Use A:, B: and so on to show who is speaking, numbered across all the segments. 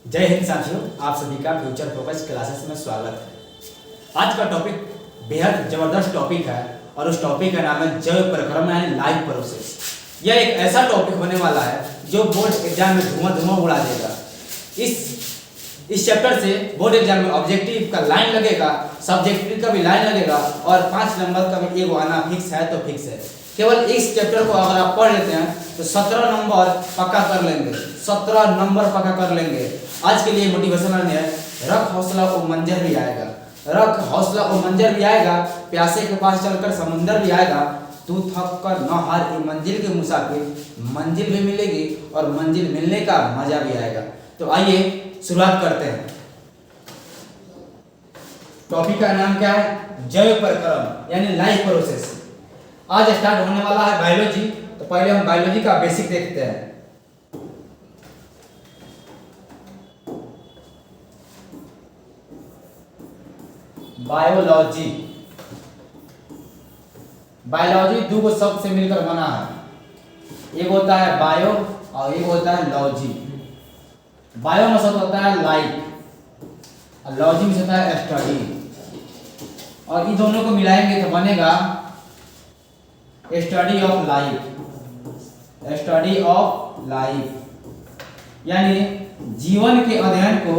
A: जय हिंद साथियों, आप सभी का फ्यूचर फोकस क्लासेस में स्वागत है। आज का टॉपिक बेहद जबरदस्त टॉपिक है और उस टॉपिक का नाम है जैव प्रक्रम यानी लाइफ प्रोसेस। यह एक ऐसा टॉपिक होने वाला है जो बोर्ड एग्जाम में धुआं उड़ा देगा। इस चैप्टर से बोर्ड एग्जाम में ऑब्जेक्टिव का लाइन लगेगा, सब्जेक्टिव का भी लाइन लगेगा और 5 नंबर का भी एक आना फिक्स है तो फिक्स है। केवल इस चैप्टर को अगर आप पढ़ लेते हैं तो 17 नंबर पक्का कर लेंगे, 17 नंबर पक्का कर लेंगे। आज के लिए मोटिवेशनल है, रख हौसला वो मंजर भी आएगा, रख हौसला वो मंजर भी आएगा, प्यासे के पास चलकर समुंदर भी आएगा, तू थक कर न हार की मंजिल के मुसाफिर, मंजिल भी मिलेगी और मंजिल मिलने का मजा भी आएगा। तो आइए शुरुआत करते हैं। टॉपिक का नाम क्या है? जैव प्रक्रम यानी लाइफ प्रोसेस। आज स्टार्ट होने वाला है बायोलॉजी। तो पहले हम बायोलॉजी का बेसिक देखते हैं। बायोलॉजी, बायोलॉजी दो शब्द से मिलकर बना है। एक होता है बायो और एक होता है लॉजी। बायो में शब्द होता है लाइफ और लॉजी में होता है स्टडी, और इन दोनों को मिलाएंगे तो बनेगा study of life. Study of life यानी जीवन के अध्ययन को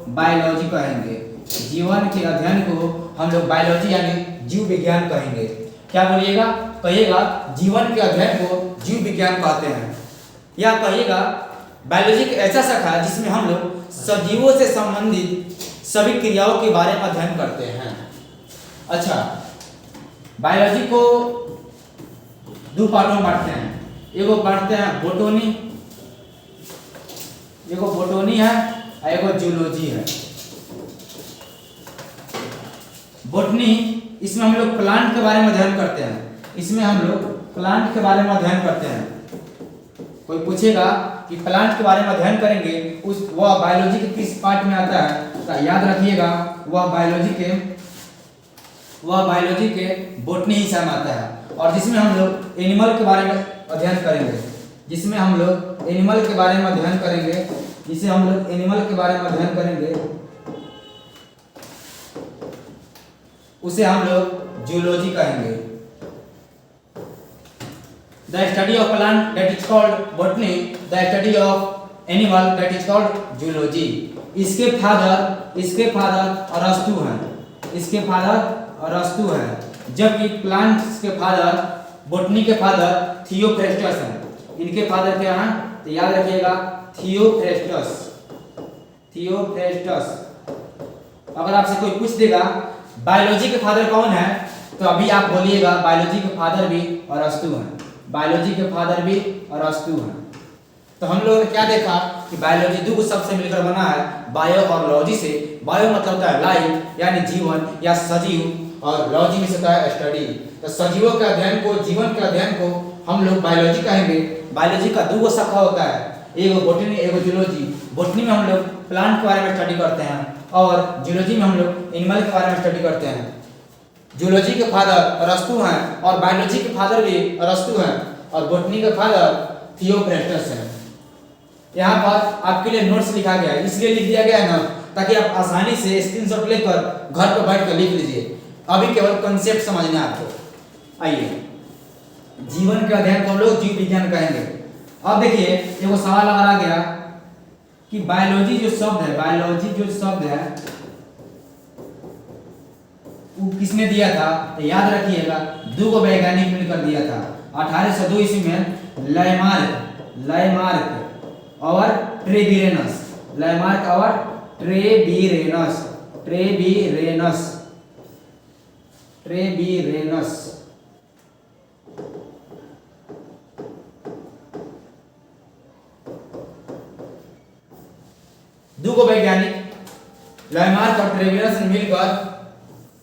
A: बायोलॉजी कहेंगे। जीवन के अध्ययन को हम लोग बायोलॉजी यानी जीव विज्ञान कहेंगे। क्या बोलिएगा? कहिएगा जीवन के अध्ययन को जीव विज्ञान कहते हैं, या कहिएगा बायोलॉजी एक ऐसा शाखा है जिसमें हम लोग सजीवों से संबंधित सभी क्रियाओं के बारे में अध्ययन करते हैं। अच्छा, बायोलॉजी को दो पार्टों में बांटते हैं। एगो बांटते हैं बोटोनी, एगो बोटोनी है और एगो जूलॉजी है। बोटनी, इसमें हम लोग प्लांट के बारे में अध्ययन करते हैं। इसमें हम लोग प्लांट के बारे में अध्ययन करते हैं। कोई पूछेगा कि प्लांट के बारे में अध्ययन करेंगे, वह बायोलॉजी के किस पार्ट में आता है? तो याद रखिएगा वह बायोलॉजी के बोटनी हिस्सा में आता है। और जिसमें हम लोग एनिमल के बारे में अध्ययन करेंगे, जिसमें हम लोग एनिमल के बारे में अध्ययन करेंगे, जिसे हम लोग एनिमल के बारे में अध्ययन करेंगे, उसे हम लोग जूलॉजी कहेंगे। The study of plant that is called botany, the study of animal that is called zoology। इसके फादर अरस्तु हैं, इसके फादर अरस्तु हैं, जबकि प्लांट्स के फादर, बोटनी के फादर थियोफ्रेस्टस हैं। इनके फादर क्या हैं? तो याद रखिएगा थियोफ्रेस्टस। अगर आपसे कोई पूछ देगा बायोलॉजी के फादर कौन है, तो अभी आप बोलिएगा बायोलॉजी के फादर भी अरस्तु हैं, बायोलॉजी के फादर भी अरस्तु हैं। तो हम लोगों ने क्या देखा कि बायोलॉजी दो शब्द से मिलकर बना है, बायो और लॉजी से। बायो मतलब होता है लाइफ यानी जीवन या सजीव, और लॉजी में होता है स्टडी। तो सजीवों के अध्ययन को, जीवन के अध्ययन को हम लोग बायोलॉजी कहेंगे। बायोलॉजी का दो शाखा होता है, एगो बोटनी एगो जूलॉजी। बोटनी में हम लोग प्लांट के बारे में स्टडी करते हैं और जूलॉजी में हम लोग एनिमल के बारे में स्टडी करते हैं। जूलॉजी के फादर अरस्तु हैं और बायोलॉजी के फादर भी अरस्तु हैं और बोटनी के फादर थियोफ्रेस्टस हैं। यहाँ पर आपके लिए नोट्स लिखा गया है, इसलिए लिख दिया गया है ना, ताकि आप आसानी से स्क्रीनशॉट लेकर घर पर बैठ कर लिख लीजिए। अभी केवल कंसेप्ट समझना है आपको। आइए, जीवन के अध्ययन को हम लोग जीव विज्ञान कहेंगे। अब देखिए एगो सवाल अगर आ गया कि बायोलॉजी जो शब्द है वो किसने दिया था? तो याद रखिएगा दो वैज्ञानिक मिलकर दिया था। 1802 ईस्वी में लामार्क और ट्रेविरेनस। दो वैज्ञानिक लामार्क और ट्रेविरेनस ने मिलकर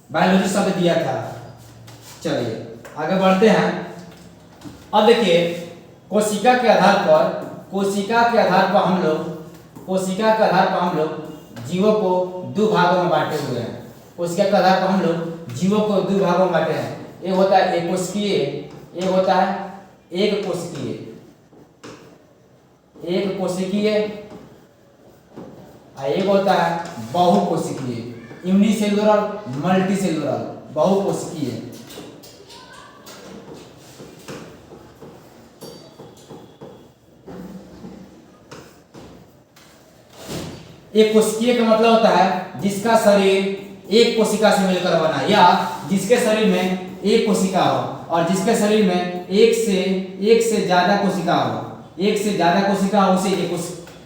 A: बायोलॉजी शब्द दिया था। चलिए आगे बढ़ते हैं। अब देखिए कोशिका के आधार पर हम लोग जीवों को दो भागों में बांटे हुए हैं। कोशिका के आधार पर हम लोग जीवों को दो भागों में बांटे हैं। एक होता है एक कोशिकीय, एक होता है एक कोशिकीय। एक कोशिकीय, एक होता है बहुकोशिकीय, यूनिसेलुलर, मल्टीसेलुलर, बहुकोशिकीय। एक कोशिकीय का मतलब होता है जिसका शरीर एक कोशिका से मिलकर बना, या जिसके शरीर में एक कोशिका हो और जिसके शरीर में एक से ज्यादा कोशिका हो। एक से ज्यादा कोशिका हो उसे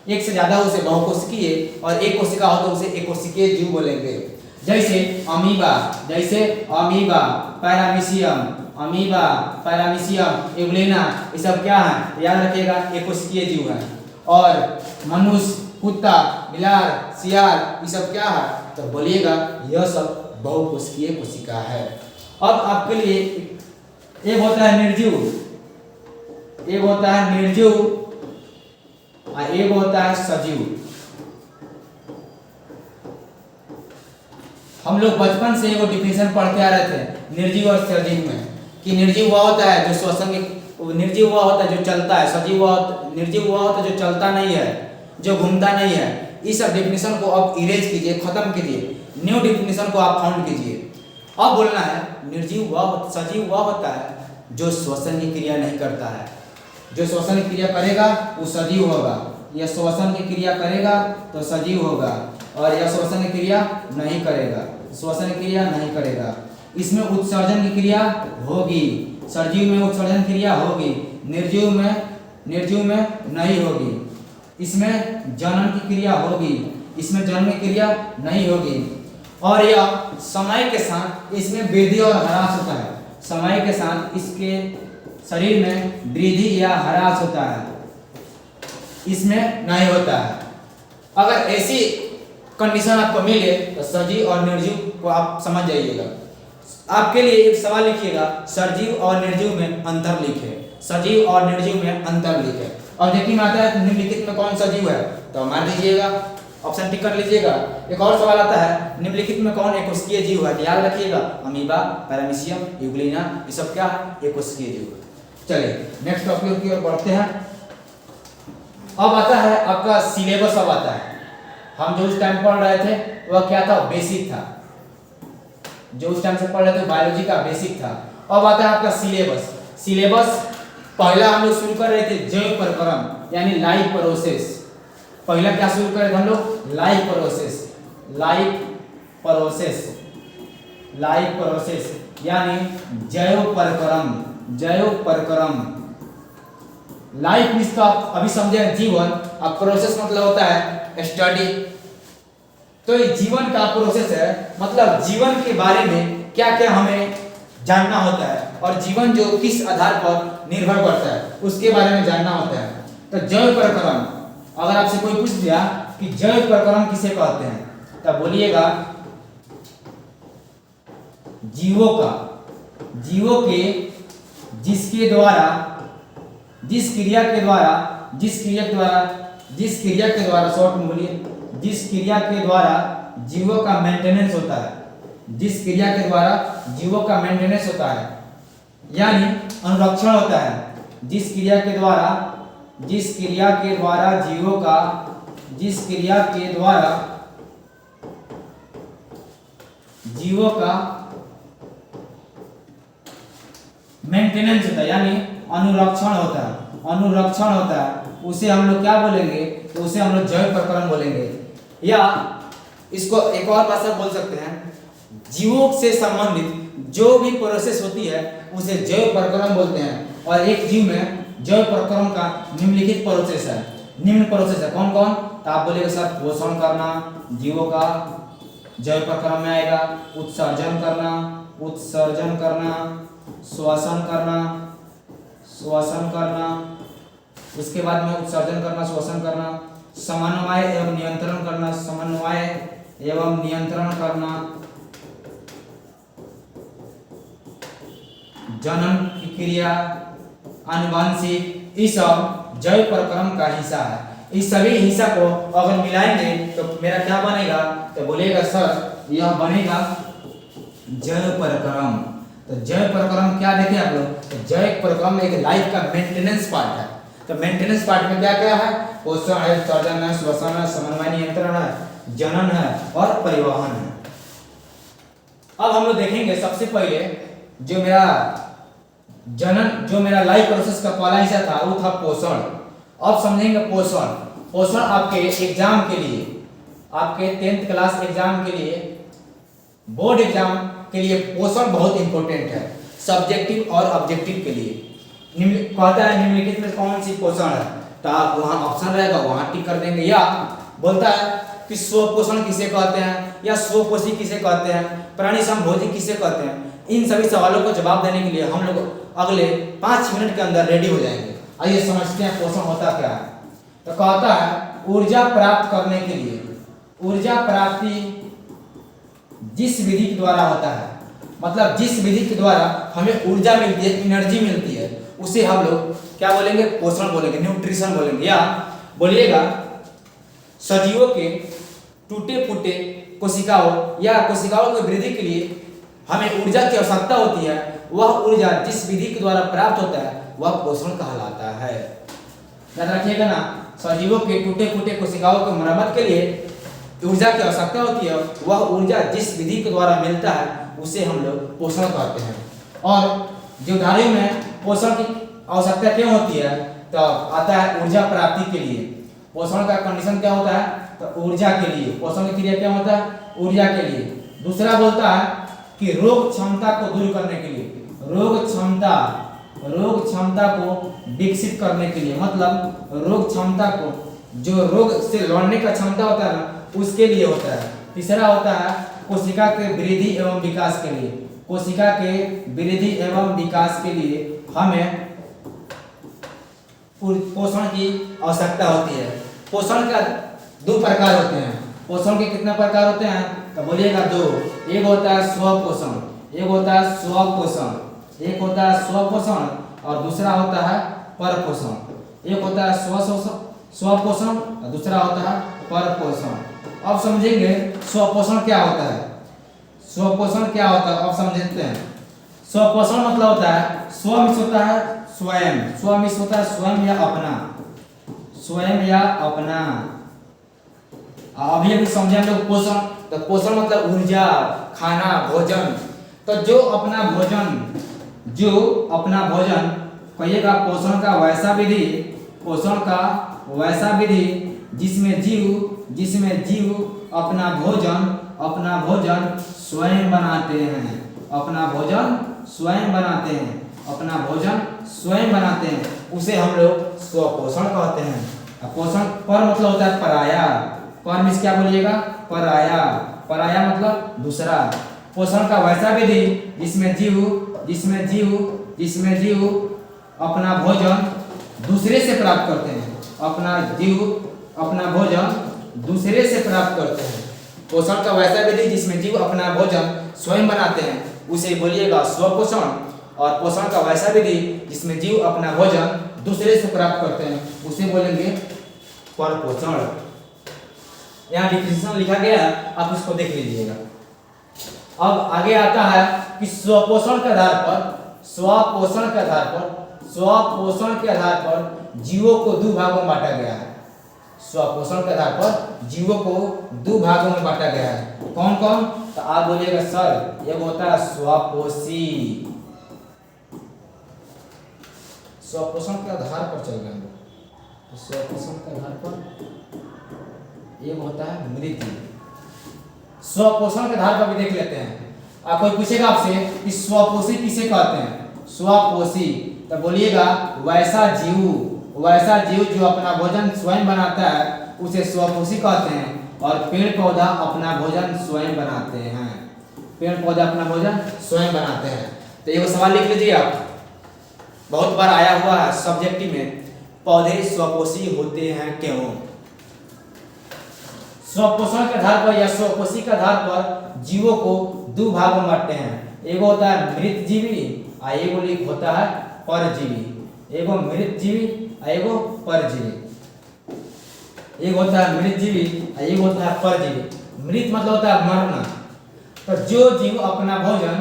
A: एक से ज्यादा उसे बहुकोशिकीय, और एक कोशिका हो तो उसे एक कोशिकीय जीव बोलेंगे। जैसे अमीबा, पैरामीशियम, एगुलेना, ये सब क्या है, याद रखिएगा, एक कोशिकीय जीव है। और मनुष्य, कुत्ता, बिलार, सियार, ये सब क्या है, तो बोलिएगा यह सब बहुकोशिकीय कोशिका है। अब आपके लिए एक होता है निर्जीव, एक होता है निर्जीव और एक होता है सजीव। हम लोग बचपन से एगो डिफिनेशन पढ़ते आ रहे थे निर्जीव और सजीव में, कि निर्जीव वह होता है जो श्वसन, निर्जीव वह होता है जो चलता है, निर्जीव वह होता है जो चलता नहीं है, जो घूमता नहीं है। इस सब डिफिनेशन को आप इरेज कीजिए, खत्म कीजिए, न्यू डिफिनेशन को आप फाउंड कीजिए। अब बोलना है सजीव वह होता है जो श्वसन की क्रिया नहीं करता है। जो श्वसन की क्रिया करेगा वो सजीव होगा, यह श्वसन की क्रिया करेगा तो सजीव होगा, और यह श्वसन की क्रिया नहीं करेगा, इसमें उत्सर्जन की क्रिया होगी। सजीव में उत्सर्जन क्रिया होगी, निर्जीव में नहीं होगी। इसमें जनन की क्रिया होगी, इसमें जन्म की क्रिया नहीं होगी। और यह समय के साथ इसमें वृद्धि और ह्रास होता है, समय के साथ इसके शरीर में वृद्धि या ह्रास होता है, इसमें नहीं होता है। अगर ऐसी कंडीशन आपको मिले तो सजीव और निर्जीव को आप समझ जाइएगा। आपके लिए एक सवाल लिखिएगा, सजीव और निर्जीव में अंतर लिखे, सजीव और निर्जीव में अंतर लिखे। और देखिए में आता है निम्नलिखित में कौन सजीव है, तो मार दीजिएगा, ऑप्शन टिक कर लीजिएगा। एक और सवाल आता है निम्नलिखित में कौन एक कोशिकीय जीव है, याद रखिएगा अमीबा, पैरामीशियम, यूग्लिना, ये सब क्या है, एक कोशिकीय जीव। चलिए नेक्स्ट टॉपिक की ओर बढ़ते हैं। अब आता है आपका सिलेबस। अब आता है, हम जो उस टाइम पढ़ रहे थे वह क्या था, बेसिक था, जो उस टाइम से पढ़ रहे थे बायोलॉजी का बेसिक था। अब आता है आपका सिलेबस। पहला हम लोग शुरू कर रहे थे जैव प्रक्रम यानी लाइफ प्रोसेस। पहला क्या शुरू कर रहे थे हम लोग, लाइफ प्रोसेस यानी जैव प्रक्रम। लाइफ मीन्स तो आप अभी समझे जीवन, अब प्रोसेस मतलब होता है स्टडी। तो ये जीवन का प्रोसेस है, मतलब जीवन के बारे में क्या क्या हमें जानना होता है, और जीवन जो किस आधार पर निर्भर करता है उसके बारे में जानना होता है। तो जैव प्रक्रम, अगर आपसे कोई पूछ दिया कि जैव प्रक्रम किसे कहते हैं, तब बोलिएगा जीवों के जिस क्रिया के द्वारा जीवों का मेंटेनेंस होता है, जिस क्रिया के द्वारा जीवों का मेंटेनेंस होता है यानी अनुरक्षण होता है, जिस क्रिया के द्वारा जीवों का मेंटेनेंस होता है यानी अनुरक्षण होता है, उसे हम लोग क्या बोलेंगे, तो उसे हम लोग जैव प्रक्रम बोलेंगे। या इसको एक और भाषा बोल सकते हैं, जीवों से संबंधित जो भी प्रोसेस होती है उसे जैव प्रक्रम बोलते हैं। और एक जीव में जैव प्रक्रम का निम्नलिखित प्रोसेस है, कौन कौन, तो आप बोलेंगे सर पोषण करना, जीवों का जैव प्रक्रम में आएगा, उत्सर्जन करना, श्वसन करना, उसके बाद में उत्सर्जन करना, श्वसन करना, समन्वय एवं नियंत्रण करना, जनन की क्रिया, आनुवंशिक, ये सब जैव प्रक्रम का हिस्सा है। इस सभी हिस्सा को अगर मिलाएंगे तो मेरा क्या बनेगा, तो बोलेगा सर यह बनेगा जैव प्रक्रम। तो जैव प्रक्रम क्या देखें आप लोग, तो जैव प्रक्रम एक लाइफ का मेंटेनेंस पार्ट है। तो मेंटेनेंस पार्ट में क्या क्या है? पोषण है, उत्सर्जन है, श्वसन है, समन्वय नियंत्रण है, जनन है और परिवहन है। अब हम लोग देखेंगे सबसे पहले जो मेरा लाइफ प्रोसेस का पहला हिस्सा था वो था पोषण। अब समझेंगे पोषण। पोषण आपके एग्जाम के लिए, आपके 10th क्लास एग्जाम के लिए, बोर्ड एग्जाम के लिए पोषण बहुत इंपॉर्टेंट है, सब्जेक्टिव और ऑब्जेक्टिव के लिए। कहता है निम्नलिखित में कौन सी पोषण है, तो आप वहां ऑप्शन रहेगा वहां टिक कर देंगे। या बोलता है कि स्वपोषण किसे कहते हैं या स्वपोषी किसे कहते हैं, प्राणी समभोजी किसे कहते हैं। इन सभी सवालों को जवाब देने के लिए हम लोग अगले 5 मिनट के अंदर रेडी हो जाएंगे। आइए समझते हैं पोषण होता क्या है। तो कहता है ऊर्जा प्राप्त करने के लिए, ऊर्जा प्राप्ति जिस विधि के द्वारा होता है, मतलब जिस विधि के द्वारा हमें ऊर्जा मिलती है, एनर्जी मिलती है, उसे हम लोग क्या बोलेंगे? पोषण बोलेंगे, न्यूट्रिशन बोलेंगे। या बोलिएगा सजीवों के टूटे फूटे कोशिकाओं या कोशिकाओं की वृद्धि के लिए हमें ऊर्जा की आवश्यकता होती है, वह ऊर्जा जिस विधि के द्वारा प्राप्त होता है वह पोषण कहलाता है। याद रखिएगा ना, सजीवों के टूटे फूटे कोशिकाओं की मरम्मत के लिए ऊर्जा की आवश्यकता होती है, वह ऊर्जा जिस विधि के द्वारा मिलता है उसे हम लोग पोषण कहते हैं। और जीवधारियों में पोषण की आवश्यकता क्यों होती है? तो आता है ऊर्जा प्राप्ति के लिए। पोषण का कंडीशन क्या होता है? तो ऊर्जा के लिए। पोषण की क्रिया क्या होता है? ऊर्जा के लिए। दूसरा बोलता है कि रोग क्षमता को दूर करने के लिए, रोग क्षमता को विकसित करने के लिए, मतलब रोग क्षमता को, जो रोग से लड़ने का क्षमता होता है ना, उसके लिए होता है। तीसरा होता है कोशिका के वृद्धि एवं विकास के लिए। कोशिका के वृद्धि एवं विकास के लिए हमें पोषण की आवश्यकता होती है। पोषण का 2 प्रकार होते हैं। पोषण के कितने प्रकार होते हैं? तो बोलिएगा 2। एक होता है स्वपोषण, एक होता है स्वपोषण, एक होता है स्वपोषण और दूसरा होता है परपोषण। एक होता है स्वपोषण और दूसरा होता है परपोषण। अब समझेंगे स्वपोषण क्या होता है। स्वपोषण क्या होता है अब समझते हैं। स्वपोषण मतलब होता है स्व मिस होता है स्वयं, स्व मिस होता है स्वयं या अपना, स्वयं या अपना। अभी अभी समझे हम लोग पोषण। तो पोषण मतलब ऊर्जा, खाना, भोजन। तो जो अपना भोजन कहिएगा पोषण का वैसा विधि, पोषण का वैसा विधि जिसमें जीव अपना भोजन स्वयं बनाते हैं, अपना भोजन स्वयं बनाते हैं, उसे हम लोग स्वपोषण कहते हैं। पोषण पर मतलब होता है पराया। पर मीन्स क्या बोलिएगा? पराया मतलब दूसरा। पोषण का वैसा विधि जिसमें जीव अपना भोजन दूसरे से प्राप्त करते हैं, अपना भोजन दूसरे से प्राप्त करते हैं। पोषण का वैसा विधि जिसमें जीव अपना भोजन स्वयं बनाते हैं उसे बोलिएगा स्वपोषण। और पोषण का वैसा विधि जिसमें जीव अपना भोजन दूसरे से प्राप्त करते हैं उसे बोलेंगे परपोषण। यहाँ डिफिनेशन लिखा गया है, आप उसको देख लीजिएगा। अब आगे आता है कि स्वपोषण के आधार पर जीवों को 2 भागों में बांटा गया है। स्वपोषण के आधार पर जीवों को 2 भागों में बांटा गया है। कौन कौन? तो आप बोलिएगा सर, एक होता है स्वपोषी, स्वपोषण के आधार पर चल रहे हैं। तो स्वपोषण के आधार पर एक होता है मृत जीव। स्वपोषण के आधार पर भी देख लेते हैं। आप कोई पूछेगा आपसे कि स्वपोषी किसे कहते हैं? स्वपोषी तो बोलिएगा वैसा जीव जो अपना भोजन स्वयं बनाता है उसे स्वपोषी कहते हैं। और पेड़ पौधा अपना भोजन स्वयं बनाते हैं, तो ये सवाल लिख लीजिए आप, बहुत बार आया हुआ है सब्जेक्टिव में, पौधे स्वपोषी होते हैं क्यों? स्वपोषण के आधार पर या स्वपोषी के आधार पर जीवों को 2 भागों में बांटते हैं। एक होता है मृत जीवी और एक होता है परजीवी। एगो मृत जीवी और एगो परजीवी। एक होता है मृत जीवी और एक होता है परजीवी। मृत मतलब होता है मरना। तो जो जीव अपना भोजन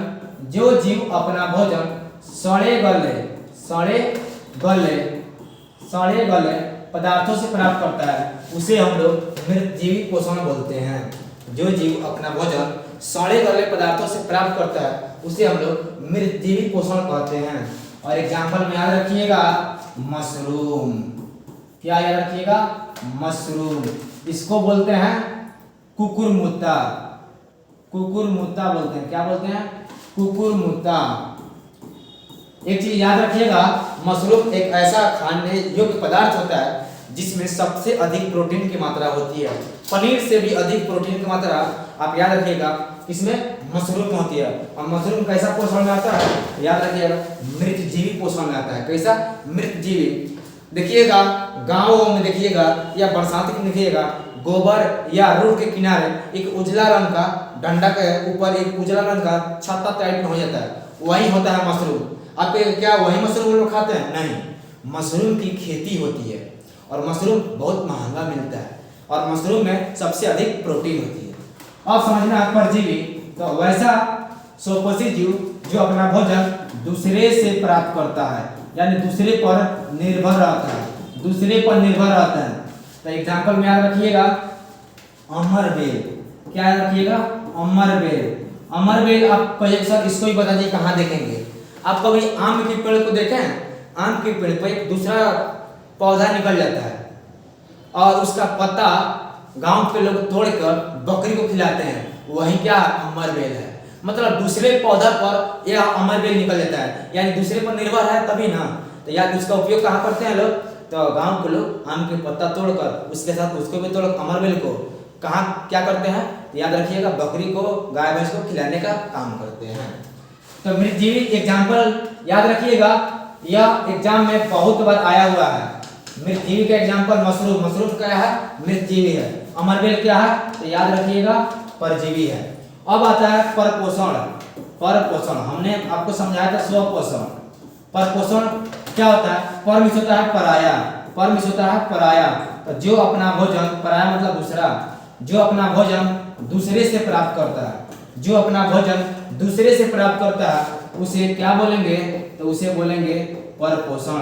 A: सड़े सड़े गले पदार्थों से प्राप्त करता है उसे हम लोग मृतजीवी पोषण बोलते हैं। जो जीव अपना भोजन सड़े गले पदार्थों से प्राप्त करता है उसे हम लोग मृतजीवी पोषण कहते हैं। और एग्जाम्पल में याद रखिएगा मशरूम। क्या याद रखिएगा? मशरूम। इसको बोलते हैं कुकुरमुत्ता। कुकुरमुत्ता बोलते हैं। क्या बोलते हैं? कुकुरमुत्ता। एक चीज याद रखिएगा, मशरूम एक ऐसा खाने योग्य पदार्थ होता है जिसमें सबसे अधिक प्रोटीन की मात्रा होती है। पनीर से भी अधिक प्रोटीन की मात्रा आप याद रखिएगा इसमें मशरूम में होती है। और मशरूम कैसा पोषण में आता है? याद रखिएगा मृतजीवी पोषण में आता है। कैसा? मृतजीवी। देखिएगा गाँवों में देखिएगा या बरसात में देखिएगा गोबर या रोड के किनारे एक उजला रंग का डंडा के ऊपर एक उजला रंग का छत्ता टाइप में हो जाता है, वही होता है मशरूम। आप क्या वही मशरूम लोग खाते हैं? नहीं, मशरूम की खेती होती है और मशरूम बहुत महंगा मिलता है और मशरूम में सबसे अधिक प्रोटीन होती है। अब समझना है परजीवी, तो वैसा स्वपोषी जीव जो अपना भोजन दूसरे से प्राप्त करता है यानी दूसरे पर निर्भर रहता है, दूसरे पर निर्भर रहता है। तो एग्जाम्पल में याद रखिएगा अमरबेल। क्या याद रखिएगा? अमरबेल। अमरबेल आप कहिए सर इसको ही बता दीजिए कहाँ देखेंगे? आप कभी आम के पेड़ को देखें? आम के पेड़ पर एक दूसरा पौधा निकल जाता है और उसका पत्ता गांव के लोग तोड़कर बकरी को खिलाते हैं, वही क्या? अमरबेल है। मतलब दूसरे पौधा पर यह अमरबेल निकल जाता है यानी दूसरे पर निर्भर है तभी ना। तो याद उसका उपयोग कहाँ करते हैं लोग? तो गांव के लोग आम के पत्ता तोड़कर उसके साथ उसको भी तोड़ अमरबेल को कहाँ क्या करते हैं? याद रखिएगा बकरी को गाय भैंस को खिलाने का काम करते हैं। तो मृतजीवी एग्जाम्पल याद रखिएगा, यह एग्जाम में बहुत बार आया हुआ है। मृतजीवी का एग्जाम्पल मशरूम। मशरूम क्या है? मृतजीवी है। अमरबेल क्या है? तो याद रखिएगा परजीवी है। अब आता है परपोषण। परपोषण हमने आपको समझाया था स्वपोषण। परपोषण क्या होता है? पर मिस होता है पराया, पर मिस होता है पराया। तो जो अपना भोजन, पराया मतलब दूसरा, जो अपना भोजन दूसरे से प्राप्त करता है, जो अपना भोजन दूसरे से प्राप्त करता है उसे क्या बोलेंगे? तो उसे बोलेंगे परपोषण।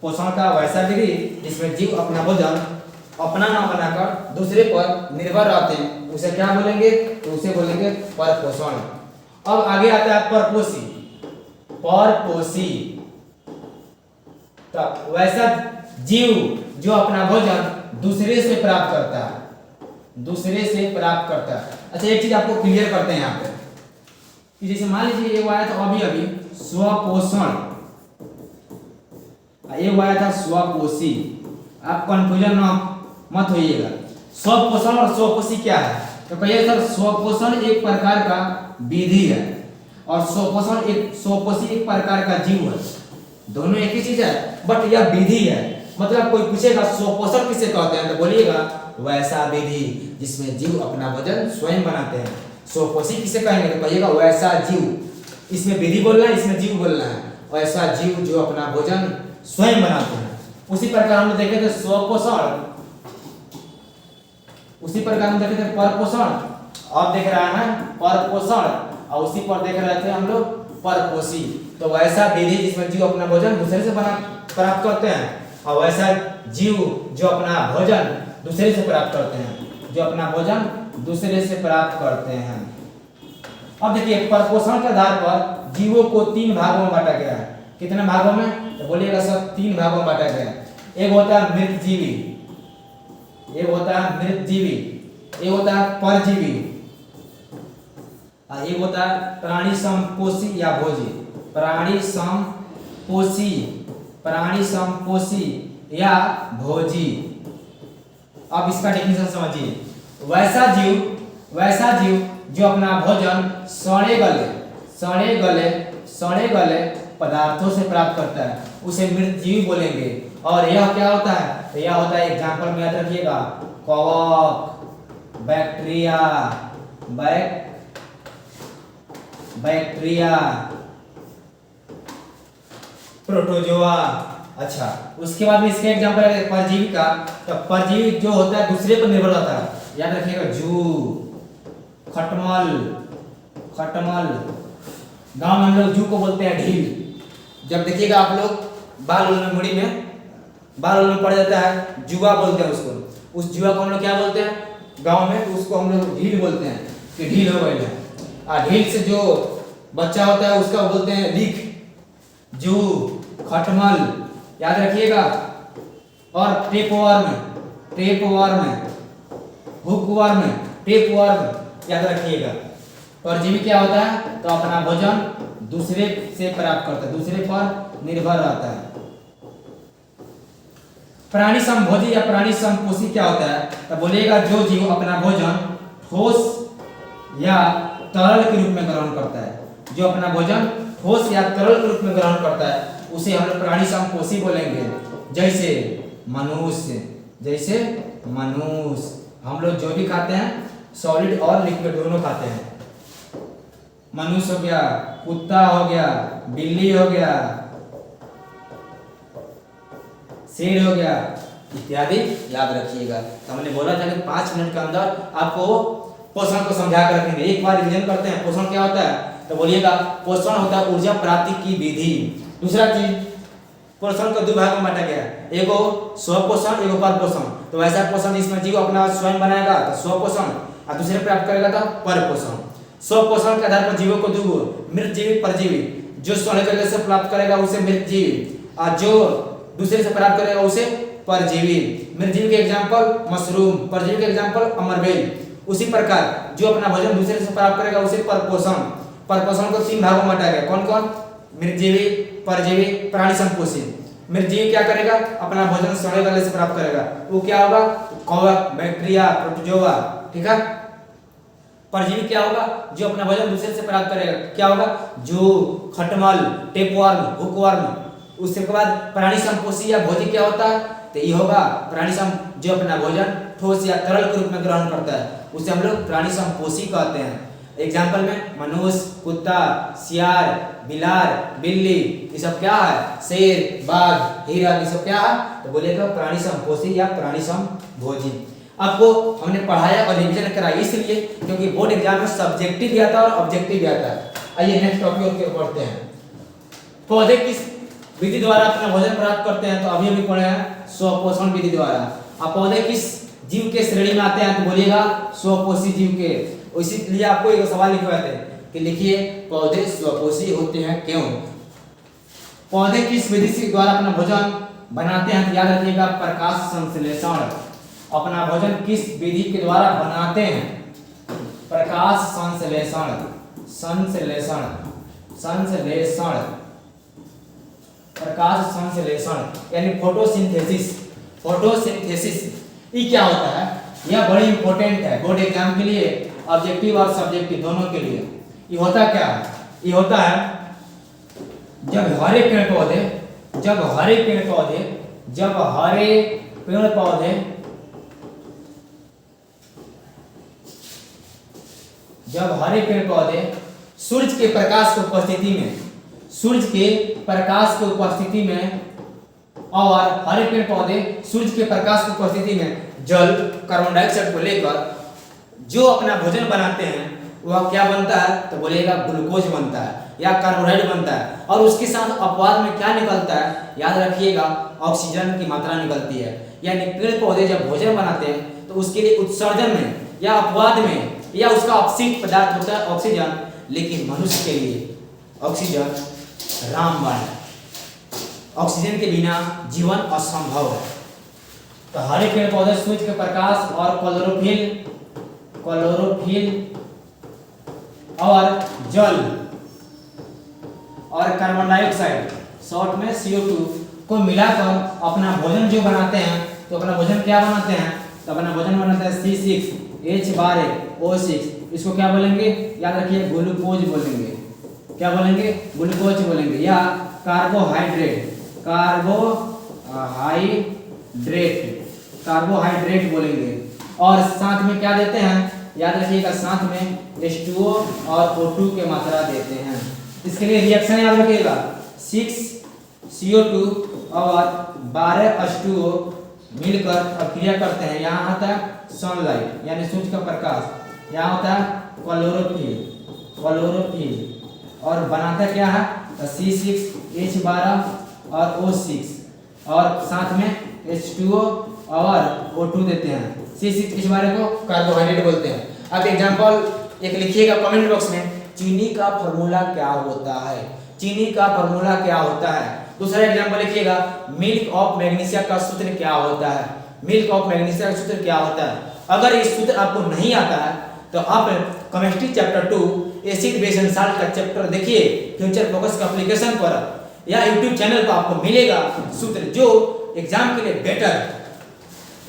A: पोषण का वैसा विधि जिसमें जीव अपना भोजन अपना ना बनाकर दूसरे पर निर्भर रहते हैं उसे क्या बोलेंगे? तो उसे बोलेंगे परपोषण। अब आगे आता है परपोषी। परपोषी तो वैसा जीव जो अपना भोजन दूसरे से प्राप्त करता है, दूसरे से प्राप्त करता है। अच्छा एक चीज आपको क्लियर करते हैं यहाँ पे कि जैसे मान लीजिए एक आया था अभी अभी स्वपोषण, एक आया था स्वपोषी। आप कंफ्यूजन मत होइएगा। स्वपोषण और स्वपोषी क्या है? तो कहिए सर स्वपोषण एक प्रकार का विधि है और स्वपोषी एक प्रकार का जीव है। दोनों एक ही चीज है बट यह विधि है। मतलब कोई पूछेगा स्वपोषण किसे कहते हैं? तो बोलिएगा वैसा विधि जिसमें जीव अपना भोजन स्वयं बनाते हैं। स्वपोषी किसे कहेंगे? तो कहिएगा वैसा जीव। इसमें विधि बोलना है, इसमें जीव बोलना है। वैसा जीव जो अपना भोजन स्वयं बनाते हैं। उसी प्रकार हम देखे थे स्वपोषण, उसी प्रकार हम देखे थे परपोषण। अब देख रहा है परपोषण और उसी पर देख रहे थे हम लोग परपोषी। तो वैसा विधि जिसमें जीव अपना भोजन दूसरे से प्राप्त करते हैं और वैसा जीव जो अपना भोजन दूसरे से प्राप्त करते हैं, जो अपना भोजन दूसरे से प्राप्त करते हैं। अब देखिए परपोषण के आधार पर जीवों को 3 भागों में बांटा गया है। कितने भागों में? तो बोलिएगा सब 3 भागों में बांटा गया है। एक होता है मृतजीवी, एक होता है मृतजीवी, एक होता है परजीवी, और एक होता है प्राणी समपोषी या भोजी। प्राणी समपोषी, प्राणी समपोषी या भोजी। अब इसका डेफिनेशन समझिए। वैसा जीव जो अपना भोजन सड़े गले पदार्थों से प्राप्त करता है उसे मृतजीवी बोलेंगे। और यह क्या होता है? तो यह होता है एग्जाम्पल में याद रखिएगा कवक, बैक्टीरिया, प्रोटोजोआ। अच्छा उसके बाद में इसका एग्जाम्पल है परजीवी का। तो परजीवी जो होता है दूसरे पर निर्भर होता है। याद रखिएगा जू, खटमल। गांव में हम लोग जू को बोलते हैं ढील। जब देखिएगा आप लोग बाल मेमोरी में बाल में पड़ जाता है, जुआ बोलते हैं उसको। उस जुआ को हम लोग क्या बोलते हैं गांव में, तो उसको हम लोग ढील बोलते हैं कि ढील हो गई है। ढील से जो बच्चा होता है उसका बोलते हैं लीख, जू, खटमल, याद रखिएगा। और टेपवर्म, टेपवर्म, हुकवर्म, टेपवर्म याद रखिएगा। परजीवी क्या होता है, तो अपना भोजन दूसरे से प्राप्त करता है, दूसरे पर निर्भर रहता है। प्राणी समभोजी या प्राणी समपोषी क्या होता है, तो बोलिएगा जो जीव अपना भोजन ठोस या तरल के रूप में ग्रहण करता है, जो अपना भोजन ठोस या तरल के रूप में ग्रहण करता है उसे हम लोग प्राणी समपोषी बोलेंगे। जैसे मनुष्य, जैसे मनुष्य हम लोग जो भी खाते हैं सॉलिड और लिक्विड दोनों खाते हैं। मनुष्य हो गया, कुत्ता हो गया, बिल्ली हो गया, शेर हो गया इत्यादि याद रखिएगा। तो हमने बोला था कि 5 मिनट के अंदर आपको पोषण को समझा कर रखेंगे। एक बार रिवीजन करते हैं। पोषण क्या होता है, तो बोलिएगा पोषण होता है ऊर्जा प्राप्ति की विधि। दूसरा चीज, पोषण को 2 भाग में बांटा गया है, एगो स्वपोषण, एगो परपोषण। तो वैसा पोषण जिसमें जीव अपना स्वयं बनाएगा तो स्वपोषण, और दूसरे प्राप्त करेगा तो परपोषण। स्वपोषण के आधार पर जीवों को 2 मृत जीवी, परजीवी। जो स्वर्ण तरीके से प्राप्त करेगा उसे मृत जीवी, और जो दूसरे से प्राप्त करेगा उसे परजीवी। मृत जीवी के एग्जांपल मशरूम, परजीवी के एग्जांपल अमरबेल। उसी प्रकार जो अपना भोजन दूसरे से प्राप्त करेगा उसे परपोषण। परपोषण को 3 भागों में बांटा गया, कौन कौन, मृतजीवी, परजीवी, प्राणी संपोषी। मृतजीवी क्या करेगा, अपना भोजन सड़े गले से प्राप्त करेगा, वो क्या होगा, कवक, बैक्टीरिया, प्रोटोजोआ, ठीक है। परजीवी क्या होगा, जो अपना भोजन दूसरे से प्राप्त करेगा, क्या होगा, जू, खटमल, टेपवर्म, हुकवर्म। उसके बाद प्राणी संपोषी या भोजी क्या होता है, तो ये होगा प्राणी सम जो अपना भोजन ठोस या तरल के रूप में ग्रहण करता है उसे हम लोग प्राणी संपोषी कहते हैं। एग्जाम्पल में मनुष्य, कुत्ता, सियार, बिलार, बिल्ली, ये सब क्या है, शेर, बाघ, हिरन, ये सब क्या है, तो बोलेगा प्राणी संपोषी या प्राणी समभोजी। आपको हमने पढ़ाया और रिवीजन कराया इसलिए क्योंकि बोर्ड एग्जाम में सब्जेक्टिव भी आता है और ऑब्जेक्टिव भी आता है। आइए नेक्स्ट टॉपिक की ओर बढ़ते हैं। पौधे किस विधि द्वारा अपना भोजन प्राप्त करते हैं, तो अभी अभी पढ़े हैं स्वपोषण विधि द्वारा। अब पौधे किस जीव के श्रेणी में आते हैं, तो बोलिएगा स्वपोषी जीव के। इसीलिए आपको एक सवाल लिखवाए थे कि लिखिए पौधे स्वपोषी होते हैं क्यों। पौधे किस विधि से द्वारा अपना भोजन बनाते हैं, तो याद रखिएगा प्रकाश संश्लेषण। अपना भोजन किस विधि के द्वारा बनाते हैं, प्रकाश संश्लेषण, संश्लेषण, संश्लेषण, प्रकाश संश्लेषण यानी फोटोसिंथेसिस। फोटोसिंथेसिस ये क्या होता है, यह बड़ी इंपॉर्टेंट है बोर्ड एग्जाम के लिए, ऑब्जेक्टिव और सब्जेक्टिव दोनों के लिए। ये होता क्या है, ये होता है जब हरे पेड़ पौधे, जब हरे पेड़ पौधे, जब हरे पेड़ पौधे, जब हरे पेड़ पौधे सूरज के प्रकाश की उपस्थिति में, सूरज के प्रकाश की उपस्थिति में, और हरे पेड़ पौधे सूरज के प्रकाश की उपस्थिति में जल, कार्बन डाइऑक्साइड को लेकर जो अपना भोजन बनाते हैं वह क्या बनता है, तो बोलिएगा ग्लूकोज बनता है या कार्बोहाइड्रेट बनता है। और उसके साथ अपवाद में क्या निकलता है, याद रखिएगा ऑक्सीजन की मात्रा निकलती है। यानी पेड़ पौधे जब भोजन बनाते हैं तो उसके लिए उत्सर्जन में या अपवाद में या उसका ऑक्सीड पदार्थ होता है ऑक्सीजन, लेकिन मनुष्य के लिए ऑक्सीजन रामबाण है। ऑक्सीजन के बिना जीवन असंभव है। तो हरे पेड़ पौधे सूरज के प्रकाश और क्लोरोफिल, क्लोरोफिल और जल और कार्बन डाइऑक्साइड शॉर्ट में CO2 को मिलाकर अपना भोजन जो बनाते हैं, तो अपना भोजन क्या बनाते हैं, तो अपना भोजन बनाते हैं C6H12O6। इसको क्या बोलेंगे, याद रखिए ग्लूकोज बोलेंगे। क्या बोलेंगे, ग्लूकोज बोलेंगे या कार्बोहाइड्रेट, कार्बोहाइड्रेट, कार्बोहाइड्रेट बोलेंगे। और साथ में क्या देते हैं, याद रखिएगा साथ में H2O और O2 के मात्रा देते हैं। इसके लिए रिएक्शन याद रखिएगा 6CO2 और 12H2O मिलकर प्रक्रिया करते हैं। यहाँ आता है सनलाइट यानी सूरज का प्रकाश, यहाँ होता है क्लोरोफिल, क्लोरोफिल और बनाता क्या है, C6H12 और O6 और साथ में H2O और O2 देते हैं। C6H12 को कार्बोहाइड्रेट बोलते हैं। अब एग्जांपल एक लिखिएगा कमेंट बॉक्स में, चीनी का फॉर्मूला क्या होता है, चीनी का फॉर्मूला क्या होता है। दूसरा एग्जांपल लिखिएगा, मिल्क ऑफ मैग्नीशिया का सूत्र क्या होता है, मिल्क ऑफ मैग्नीशिया का सूत्र क्या होता है। अगर ये सूत्र आपको नहीं आता है तो आप chemistry chapter 2 acid base and salt का चैप्टर देखिए फ्यूचर फोकस का एप्लीकेशन पर, या यूट्यूब चैनल पर आपको मिलेगा सूत्र जो एग्जाम के लिए बेटर।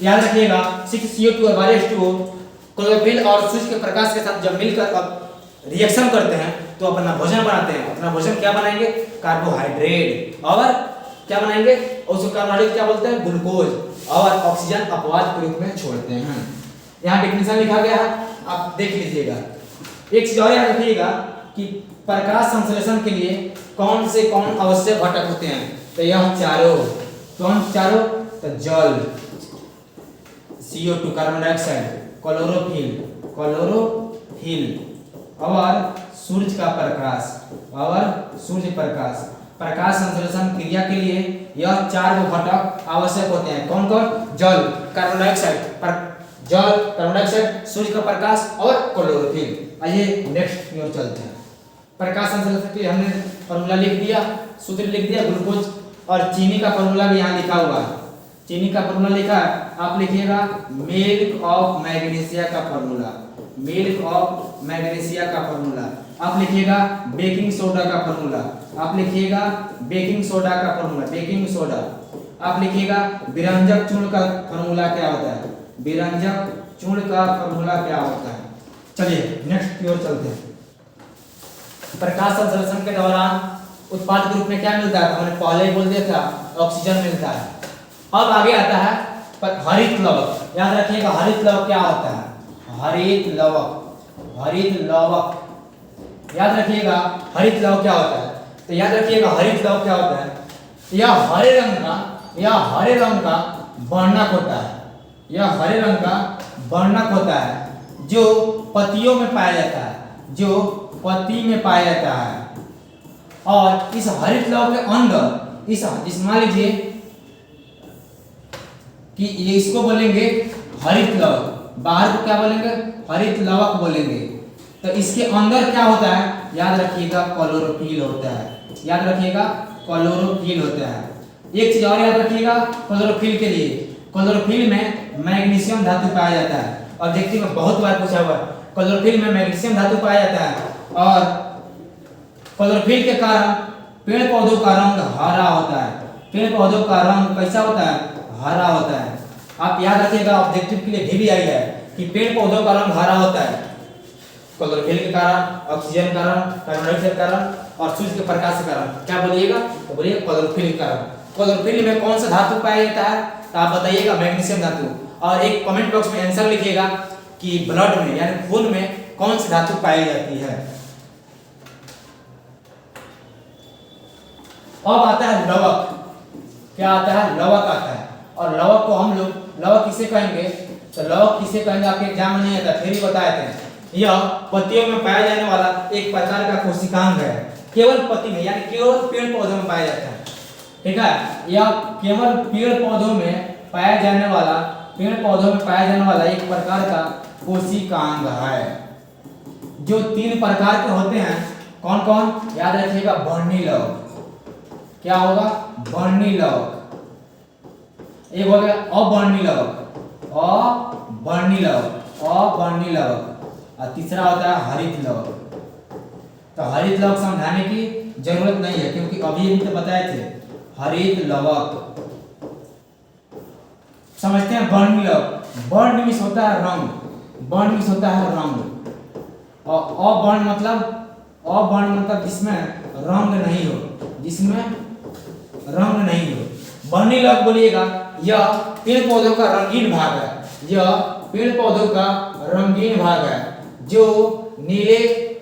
A: याद रखिएगा 6CO2 और H2O क्लोरोफिल और सूर्य के प्रकाश के साथ जब मिलकर अब रिएक्शन करते हैं तो अपना भोजन बनाते हैं। अपना भोजन क्या बनाएंगे, कार्बोहाइड्रेट, और क्या बनाएंगे, उसको कार्बोहाइड्रेट क्या बोलते हैं, ग्लूकोज, और ऑक्सीजन अपवाद के रूप में छोड़ते हैं। यहाँ डेफिनेशन लिखा गया है, आप देख लीजिएगा। एक चीज और याद रखिएगा कि प्रकाश संश्लेषण के लिए कौन से कौन आवश्यक घटक होते हैं, तो यह चारों, कौन चारों, तो जल, CO2 carbon dioxide, chlorophyll, chlorophyll, और सूर्य का प्रकाश, और सूर्य प्रकाश। प्रकाश संश्लेषण क्रिया के लिए यह चार घटक आवश्यक होते हैं। कौन कौन, जल, कार्बन डाइऑक्साइड, जल, कार्बन डाइऑक्साइड, सूर्य का प्रकाश और क्लोरोफिल। आइए नेक्स्ट की ओर चलते हैं। प्रकाश संश्लेषण के लिए हमने फॉर्मूला लिख दिया, सूत्र लिख दिया, ग्लूकोज, और चीनी का फॉर्मूला भी यहाँ लिखा हुआ है। चीनी का फॉर्मूला लिखा है, आप लिखिएगा मिल्क ऑफ मैग्नीशिया का फॉर्मूला, मिल्क ऑफ मैग्नीशिया का फॉर्मूला। आप लिखिएगा बेकिंग सोडा का फॉर्मूला, आप लिखिएगा बेकिंग सोडा का फॉर्मूला, बेकिंग सोडा। आप लिखिएगा विरंजक चूर्ण का फॉर्मूला क्या होता है, विरंजक चूर्ण का फॉर्मूला क्या होता है। चलिए नेक्स्ट की ओर चलते हैं। प्रकाश संश्लेषण के दौरान उत्पाद के रूप में क्या मिलता है, हमने पहले ही बोल दिया था, ऑक्सीजन मिलता है। अब आगे आता है पर हरित लवक। याद रखिएगा हरित लवक क्या होता है, हरित लवक, हरित लवक। याद रखिएगा हरित लवक क्या होता है, तो याद रखिएगा हरित लवक क्या होता है, यह हरे रंग का, यह हरे रंग का वर्णक होता है, यह हरे रंग का वर्णक होता है जो पत्तियों में पाया जाता है, जो पत्ती में पाया जाता है। और इस हरित लवक के अंदर इस मान लीजिए कि ये इसको बोलेंगे हरित लवक, बाहर को क्या बोलेंगे, हरित लवक बोलेंगे। तो इसके अंदर क्या होता है, याद रखिएगा क्लोरोफिल होता है, याद रखिएगा क्लोरोफिल होता है। एक चीज और याद रखिएगा क्लोरोफिल के लिए, क्लोरोफिल में मैग्नीशियम धातु पाया जाता है। ऑब्जेक्टिव में बहुत बार पूछा हुआ है, क्लोरोफिल में मैग्नीशियम धातु पाया जाता है। और क्लोरोफिल के कारण पेड़ पौधों का रंग हरा होता है, पेड़ पौधों का रंग कैसा होता है, हरा होता है। आप याद रखिएगा ऑब्जेक्टिव के लिए भी आई है कि पेड़ पौधों का रंग हरा होता है क्लोरोफिल के कारण, ऑक्सीजन के कारण, कार्बन डाइऑक्साइड के कारण और सूर्य के प्रकाश के कारण। क्या बोलिएगा, तो बोलिए क्लोरोफिल के कारण। क्लोरोफिल में कौन सा धातु पाया जाता है, तो आप बताइएगा मैग्नीशियम धातु। और एक कमेंट बॉक्स में आंसर लिखिएगा कि ब्लड में यानी खून में कौन सी धातु पाई जाती है। अब आता है लवक। क्या आता है, लवक आता है। और लवक को हम लोग, लवक किसे कहेंगे, तो लवक किसे कहेंगे आपके एग्जाम में नहीं आता, फिर ही बताए थे। यह पत्तियों में पाया जाने वाला एक प्रकार का कोशिकांग है, केवल पत्ती में यानी केवल पेड़ पौधों में पाया जाता है। ठीक है, यह केवल पेड़ पौधों में पाया जाने वाला, पेड़ पौधों में पाया जाने वाला एक प्रकार का कोशिकांग है, जो 3 प्रकार के होते हैं। कौन कौन, याद रखिएगा वर्णी लवक। क्या होगा, वर्णी लवक। एक हो गया अवर्णी लवक, अवर्णी लवक, अवर्णी लवक। और तीसरा होता है हरित लवक। तो हरित लवक समझाने की जरूरत नहीं है क्योंकि अभी तो बताए थे हरित लवक। समझते हैं वर्णी लवक। वर्ण मीन्स होता है रंग, वर्ण मीन्स होता है रंग। और अवर्ण मतलब जिसमें रंग नहीं हो, जिसमें रंग नहीं हो। वर्णी लवक बोलिएगा यह पेड़ पौधों का रंगीन भाग है, यह पेड़ पौधों का रंगीन भाग है जो नीले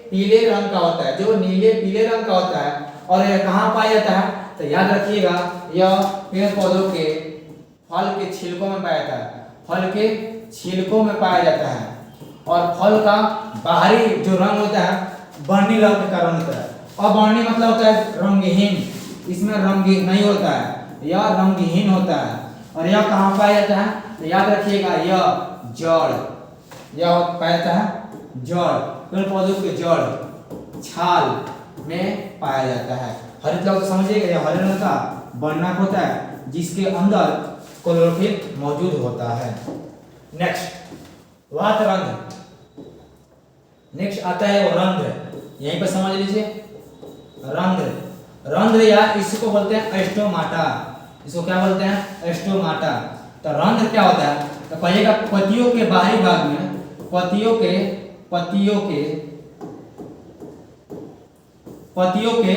A: पीले रंग का होता है, जो नीले पीले रंग का होता है। और यह कहाँ पाया जाता है, तो याद रखिएगा यह पेड़ पौधों के फल के छिलकों में पाया जाता है, फल के छिलकों में पाया जाता है। और फल का बाहरी जो रंग होता है वर्णी लवक के कारण होता है। अवर्णी मतलब होता है रंगहीन, इसमें रंग नहीं होता है, यह रंगहीन होता है। और यह कहाँ पाया जाता है? तो याद रखिएगा यह जड़, यह पाया जाता है जड़, पेड़ पौधों के जड़ छाल में पाया जाता है। हरित लवण तो समझिएगा, यह हरे रंग का वर्णक होता है जिसके अंदर क्लोरोफिल मौजूद होता है। नेक्स्ट वात रंध्र, नेक्स्ट आता है वो रंध्र, यहीं पर समझ लीजिए रंध्र, रंध्र या इसको बोलते हैं एस्टोमाटा, इसको क्या बोलते हैं? एस्टोमाटा। तो रंध्र क्या होता है? तो कहिएगा पत्तियों के बाहरी भाग में, पत्तियों के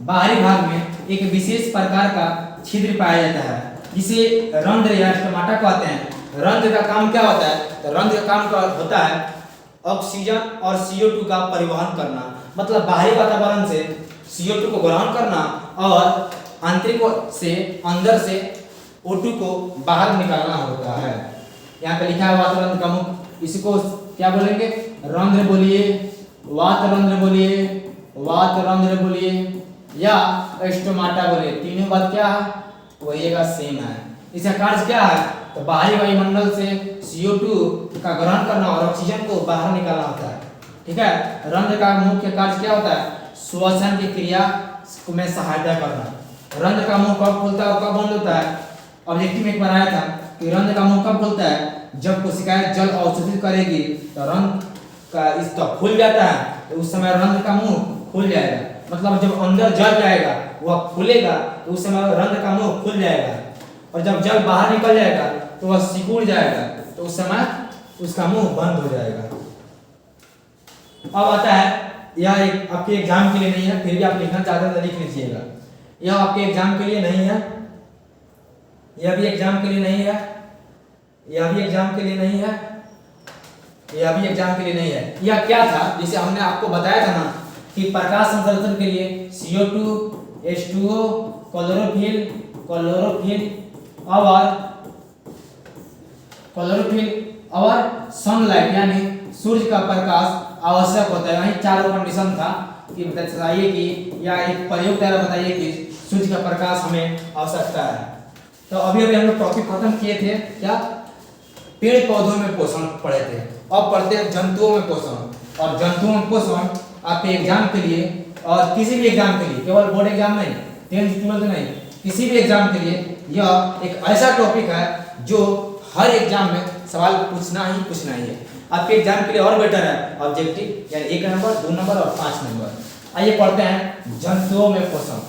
A: बाहरी भाग में एक विशेष प्रकार का छिद्र पाया जाता है जिसे रंध्र या स्टोमाटा कहते हैं। रंध्र का काम क्या होता है? तो रंध्र का काम होता है ऑक्सीजन और CO2 का परिवहन करना, मतलब बाहरी वातावरण से CO2 को ग्रहण करना और आंतरिक से अंदर से O2 को बाहर निकालना होता है। यहाँ पे लिखा है वात रंध्र का मुख, इसको क्या बोलेंगे? रंध्र बोलिए, वात रंध्र बोलिए, वात रंध्र बोलिए या स्टोमाटा बोलिए, तीनों बात क्या है? वही सेम है। इसका कार्य क्या है? तो बाहरी वायुमंडल से CO2 का ग्रहण करना और ऑक्सीजन को बाहर निकालना होता है। ठीक है, रंध्र का मुख्य कार्य क्या होता है? श्वसन की क्रिया में सहायता करना। रंध्र का मुंह कब खुलता है और कब बंद होता है? ऑब्जेक्टिव में एक बार आया था कि रंध्र का मुंह कब खुलता है? जब कोशिकाएं जल अवशोषित करेगी तो रंध्र का इस तो खुल जाता है, तो उस समय रंध्र का मुंह खुल जाएगा, मतलब जब अंदर जल जाएगा वह खुलेगा तो उस समय रंध्र का मुंह खुल जाएगा, और जब जल बाहर निकल जाएगा तो वह सिकुड़ जाएगा, तो उस समय उसका मुंह बंद हो जाएगा। अब आता है, यह एक आपके एग्जाम के लिए नहीं है, फिर भी आप लिखना चाहते हैं तो लिख लीजिएगा। यह आपके एग्जाम के लिए नहीं है, यह भी एग्जाम के लिए नहीं है, यह भी एग्जाम के लिए नहीं है, यह भी एग्जाम के लिए नहीं है। यह क्या था? जैसे हमने आपको बताया था ना कि प्रकाश संश्लेषण के लिए CO2, H2O, क्लोरोफिल और सनलाइट यानी सूर्य का प्रकाश आवश्यक होता है। वहीं चारों कंडीशन था कि बताइए कि या एक प्रयोग द्वारा बताइए कि सूर्य का प्रकाश हमें आवश्यकता है। तो अभी हम लोग टॉपिक खत्म किए थे, क्या? पेड़ पौधों में पोषण पढ़े थे। अब पढ़ते हैं जंतुओं में पोषण। और जंतुओं में पोषण आपके एग्जाम के लिए और किसी भी एग्जाम के लिए, केवल बोर्ड एग्जाम नहीं, 10th 12th नहीं, किसी भी एग्जाम के लिए यह एक ऐसा टॉपिक है जो हर एग्जाम में सवाल पूछना ही है। आपके एग्जाम के लिए और बेटर है ऑब्जेक्टिव, यानी 1 नंबर, 2 नंबर और 5 नंबर। आइए पढ़ते हैं जंतुओं में पोषण।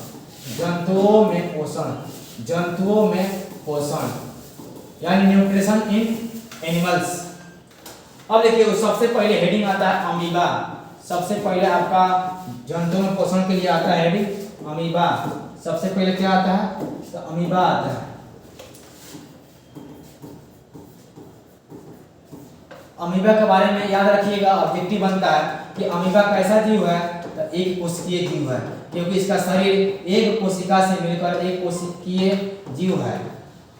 A: जंतुओं में पोषण, जंतुओं में पोषण यानी न्यूट्रिशन इन एनिमल्स। अब देखिए सबसे पहले हेडिंग आता है अमीबा। सबसे पहले आपका जंतुओं में पोषण के लिए आता है हेडिंग अमीबा। सबसे पहले क्या आता है? तो अमीबा आता है। अमीबा के बारे में याद रखिएगा, ऑब्जेक्टिव बनता है कि अमीबा कैसा जीव है? तो एक कोशिकीय जीव है, क्योंकि इसका शरीर एक कोशिका से मिलकर एक कोशिकीय जीव है।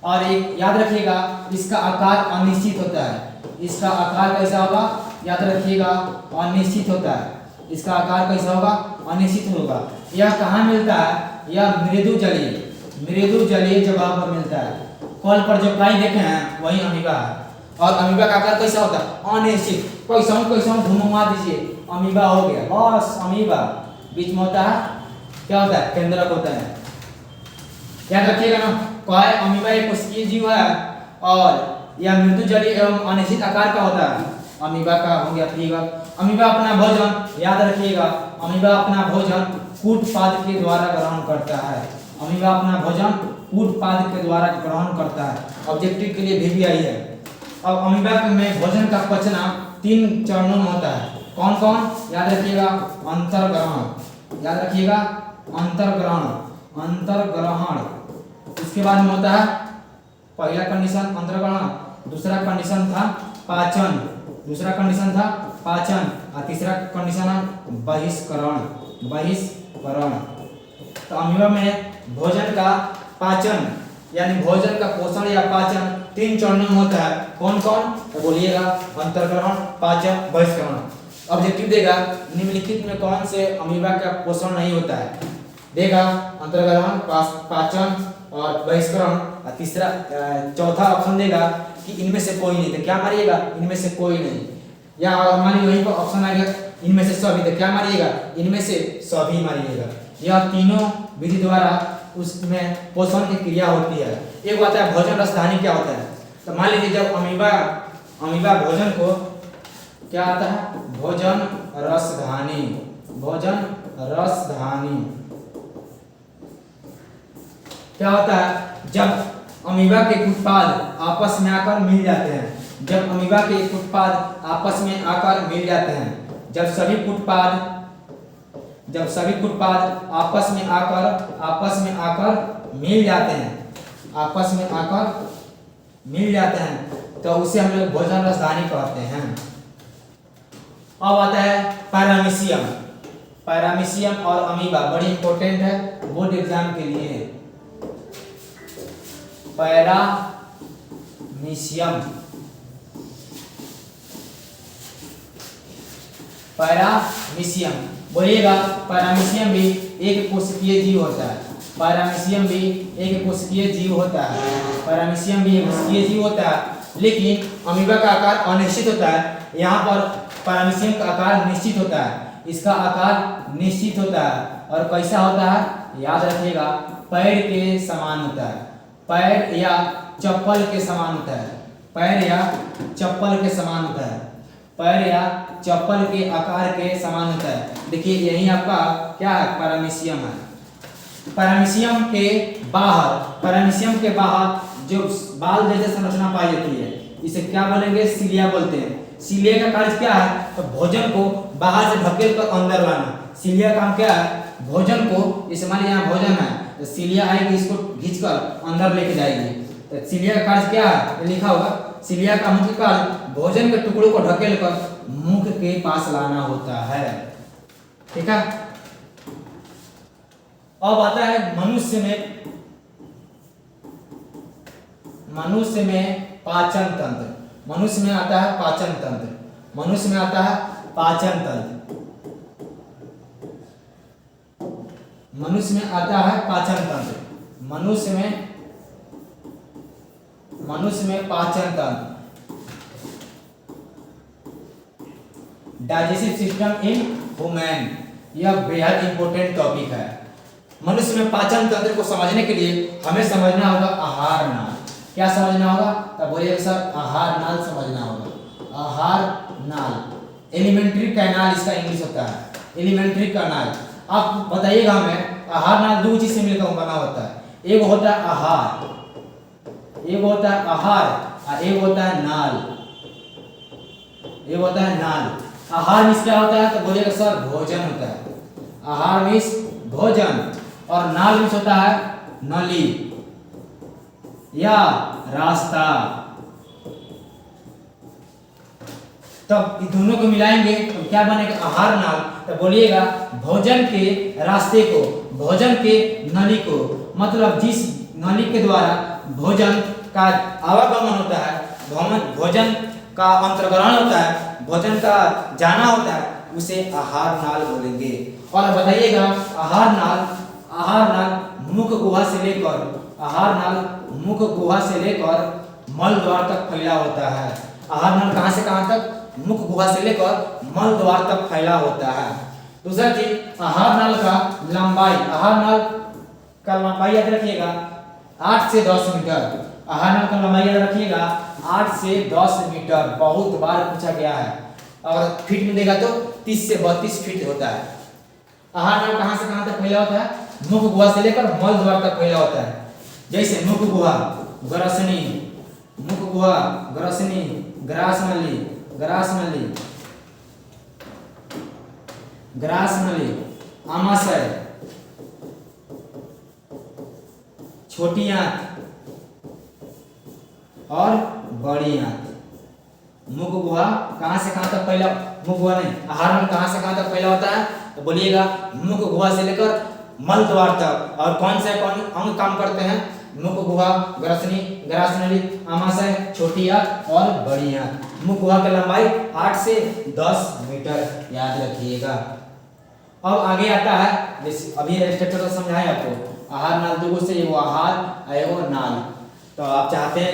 A: और एक याद रखिएगा, इसका आकार अनिश्चित होता है। इसका आकार कैसा होगा? याद रखिएगा, अनिश्चित होता है। इसका आकार कैसा होगा? अनिश्चित होगा। यह कहाँ मिलता है? यह मृदु जलीय जगह पर मिलता है। कॉल पर जो काई देखे हैं वही अमीबा है। और अमीबा का आकार कैसा होता है? अनिश्चित। कैसा घुमा दीजिए, अमीबा हो गया, बस अमीबा। बीच में होता है क्या होता है? केंद्रक होता है। याद रखिएगा ना, कॉय अमीबा एक कोशिकीय जीव है और यह मृदु जलीय एवं अनिश्चित आकार का होता है। अमीबा का हो गया फिगर। अमीबा अपना भोजन, याद रखिएगा, अमीबा अपना भोजन कूटपाद के द्वारा ग्रहण करता है। अमीबा अपना भोजन कूटपाद के द्वारा ग्रहण करता है। ऑब्जेक्टिव के लिए भी आई है। अब अमीबा में भोजन का पचना 3 चरणों में होता है। कौन कौन? याद रखिएगा, अंतर्ग्रहण, याद रखिएगा, अंतर्ग्रहण। इसके बाद में होता है पहला कंडीशन अंतर्ग्रहण, दूसरा कंडीशन था पाचन, और तीसरा कंडीशन है बहिष्करण। तो अमीबा में भोजन का पाचन यानी भोजन का पोषण या पाचन 3 चरणों में होता है। कौन कौन? तो बोलिएगा, अंतर्ग्रहण, पाचन, बहिष्करण। ऑब्जेक्टिव देगा निम्नलिखित में कौन से अमीबा का पोषण नहीं होता है? देगा अंतर्ग्रहण, पाचन और बहिष्करण, और तीसरा चौथा ऑप्शन देगा कि इनमें से कोई नहीं, तो क्या मारिएगा, इनमें से कोई नहीं। या मान लीजिए वहीं पर ऑप्शन आ गया इनमें से सभी, तो क्या मारिएगा, इनमें से सभी मारिएगा। यह तीनों विधि द्वारा उसमें पोषण की क्रिया होती है। एक होता है भोजन रसधानी, क्या होता है, तो मान लीजिए जब अमीबा भोजन को क्या आता है, भोजन रसधानी, भोजन रसधानी क्या होता है, जब अमीबा के उत्पाद आपस में आकर मिल जाते हैं, जब अमीबा के उत्पाद आपस में आकर मिल जाते हैं, जब सभी उत्पाद आपस में आकर मिल जाते हैं, आपस में आकर मिल जाते हैं, तो उसे हम लोग भोजन रसधानी कहते हैं। अब आता है पैरामीशियम। पैरामीशियम और अमीबा बड़ी इंपॉर्टेंट है बोर्ड एग्जाम के लिए। पैरामीशियम, पैरामीशियम बोलिएगा, पैरामीशियम भी एक कोशिकीय जीव होता है। पैरामीशियम भी एक कोशिकीय जीव होता है। पैरामीशियम भी एक कोशिकीय जीव होता है, लेकिन अमीबा का आकार अनिश्चित होता है। यहाँ पर पैरामीशियम का आकार निश्चित होता है, इसका आकार निश्चित होता है और कैसा होता है, याद रखिएगा, पैर के समान होता है, पैर या चप्पल के समान होता है, पैर या चप्पल के समान होता है, पैर या चप्पल के आकार के समान होता है। देखिए यही आपका क्या है, पैरामीशियम है। पैरामीशियम के बाहर जो बाल जैसे संरचना पाई जाती है, इसे क्या बोलेंगे, सिलिया बोलते हैं। सिलिया का कार्य क्या है, तो भोजन को बाहर से ढकेल कर अंदर लाना। सिलिया का काम क्या है, भोजन को, जैसे मान लीजिए यहाँ भोजन है तो सिलिया आएगी, इसको खींचकर अंदर लेके जाएगी। तो सिलिया का कार्य क्या है, लिखा होगा, सिलिया का मुख्य कार्य भोजन के टुकड़ों को ढकेल कर मुख के पास लाना होता है। ठीक है। अब आता है मनुष्य में पाचन तंत्र। मनुष्य में आता है पाचन तंत्र। मनुष्य में आता है पाचन तंत्र। मनुष्य में आता है पाचन तंत्र। मनुष्य में पाचन तंत्र, डाइजेस्टिव सिस्टम इन ह्यूमन, यह बेहद इंपॉर्टेंट टॉपिक है। मनुष्य में पाचन तंत्र को समझने के लिए हमें समझना होगा आहार नाल। क्या समझना होगा, तब बोलिए सर, आहार नाल समझना होगा। आहार नाल, एलिमेंट्री कैनाल इसका इंग्लिश होता है, एलिमेंट्री कैनाल। आप बताइएगा हमें, आहार नाल दो चीज से मिलकर बना होता है। एक होता है आहार, एक होता है आहार और एक होता है नाल, एक होता है नाल। आहार मीन्स क्या होता है, तो बोलिएगा सर भोजन होता है। आहार मीन्स भोजन, और नाल मीन्स होता है नली या रास्ता। तब इन दोनों को मिलाएंगे तो क्या बनेगा, आहार नाल। तो बोलिएगा भोजन के रास्ते को, भोजन के नली को, मतलब जिस नली के द्वारा भोजन का आवागमन होता है, भोजन का अंतर्ग्रहण होता है, भोजन का जाना होता है, उसे आहार नाल बोलेंगे। और बताइएगा आहार नाल मुख गुहा से लेकर, आहार नाल मुख गुहा से लेकर मल द्वार तक फैला होता है। आहार नाल कहां से कहां तक, मुख गुहा से लेकर मल द्वार तक फैला होता है। दूसरा चीज, आहार नाल का लंबाई, आहार नाल का लंबाई याद रखिएगा 8 से 10 मीटर। आहार नाल का लंबाई याद रखिएगा 8 से 10 मीटर, बहुत बार पूछा गया है। और फीट में देगा तो 30 से 32 फीट होता है। आहार नाल कहां से कहां तक फैला होता है, मुख गुहा से लेकर मल द्वार तक फैला होता है। जैसे मुख गुहा ग्रसनी, मुख गुहा ग्रसनी, ग्रासनली, ग्रासनली, ग्रासनली, आमाशय, छोटी आंत और बड़ी आंत। मुख गुहा कहां से कहां तक फैला, मुख गुहा नहीं, आहार नाल कहां से कहां तक फैला होता है, तो बोलिएगा मुख गुहा से लेकर मल द्वार तक। और कौन अंग काम करते हैं, मुख गुहा, ग्रसनी, ग्रासनली, आमाशय, छोटी आंत और बड़ी आंत। मुख गुहा की लंबाई 8 से 10 मीटर, याद रखिएगा। अब आगे आता है, जैसे अभी एरिस्टोटल समझाया आपको, आहार नाल दूगो से एगो आहार एगो नाल। तो आप चाहते हैं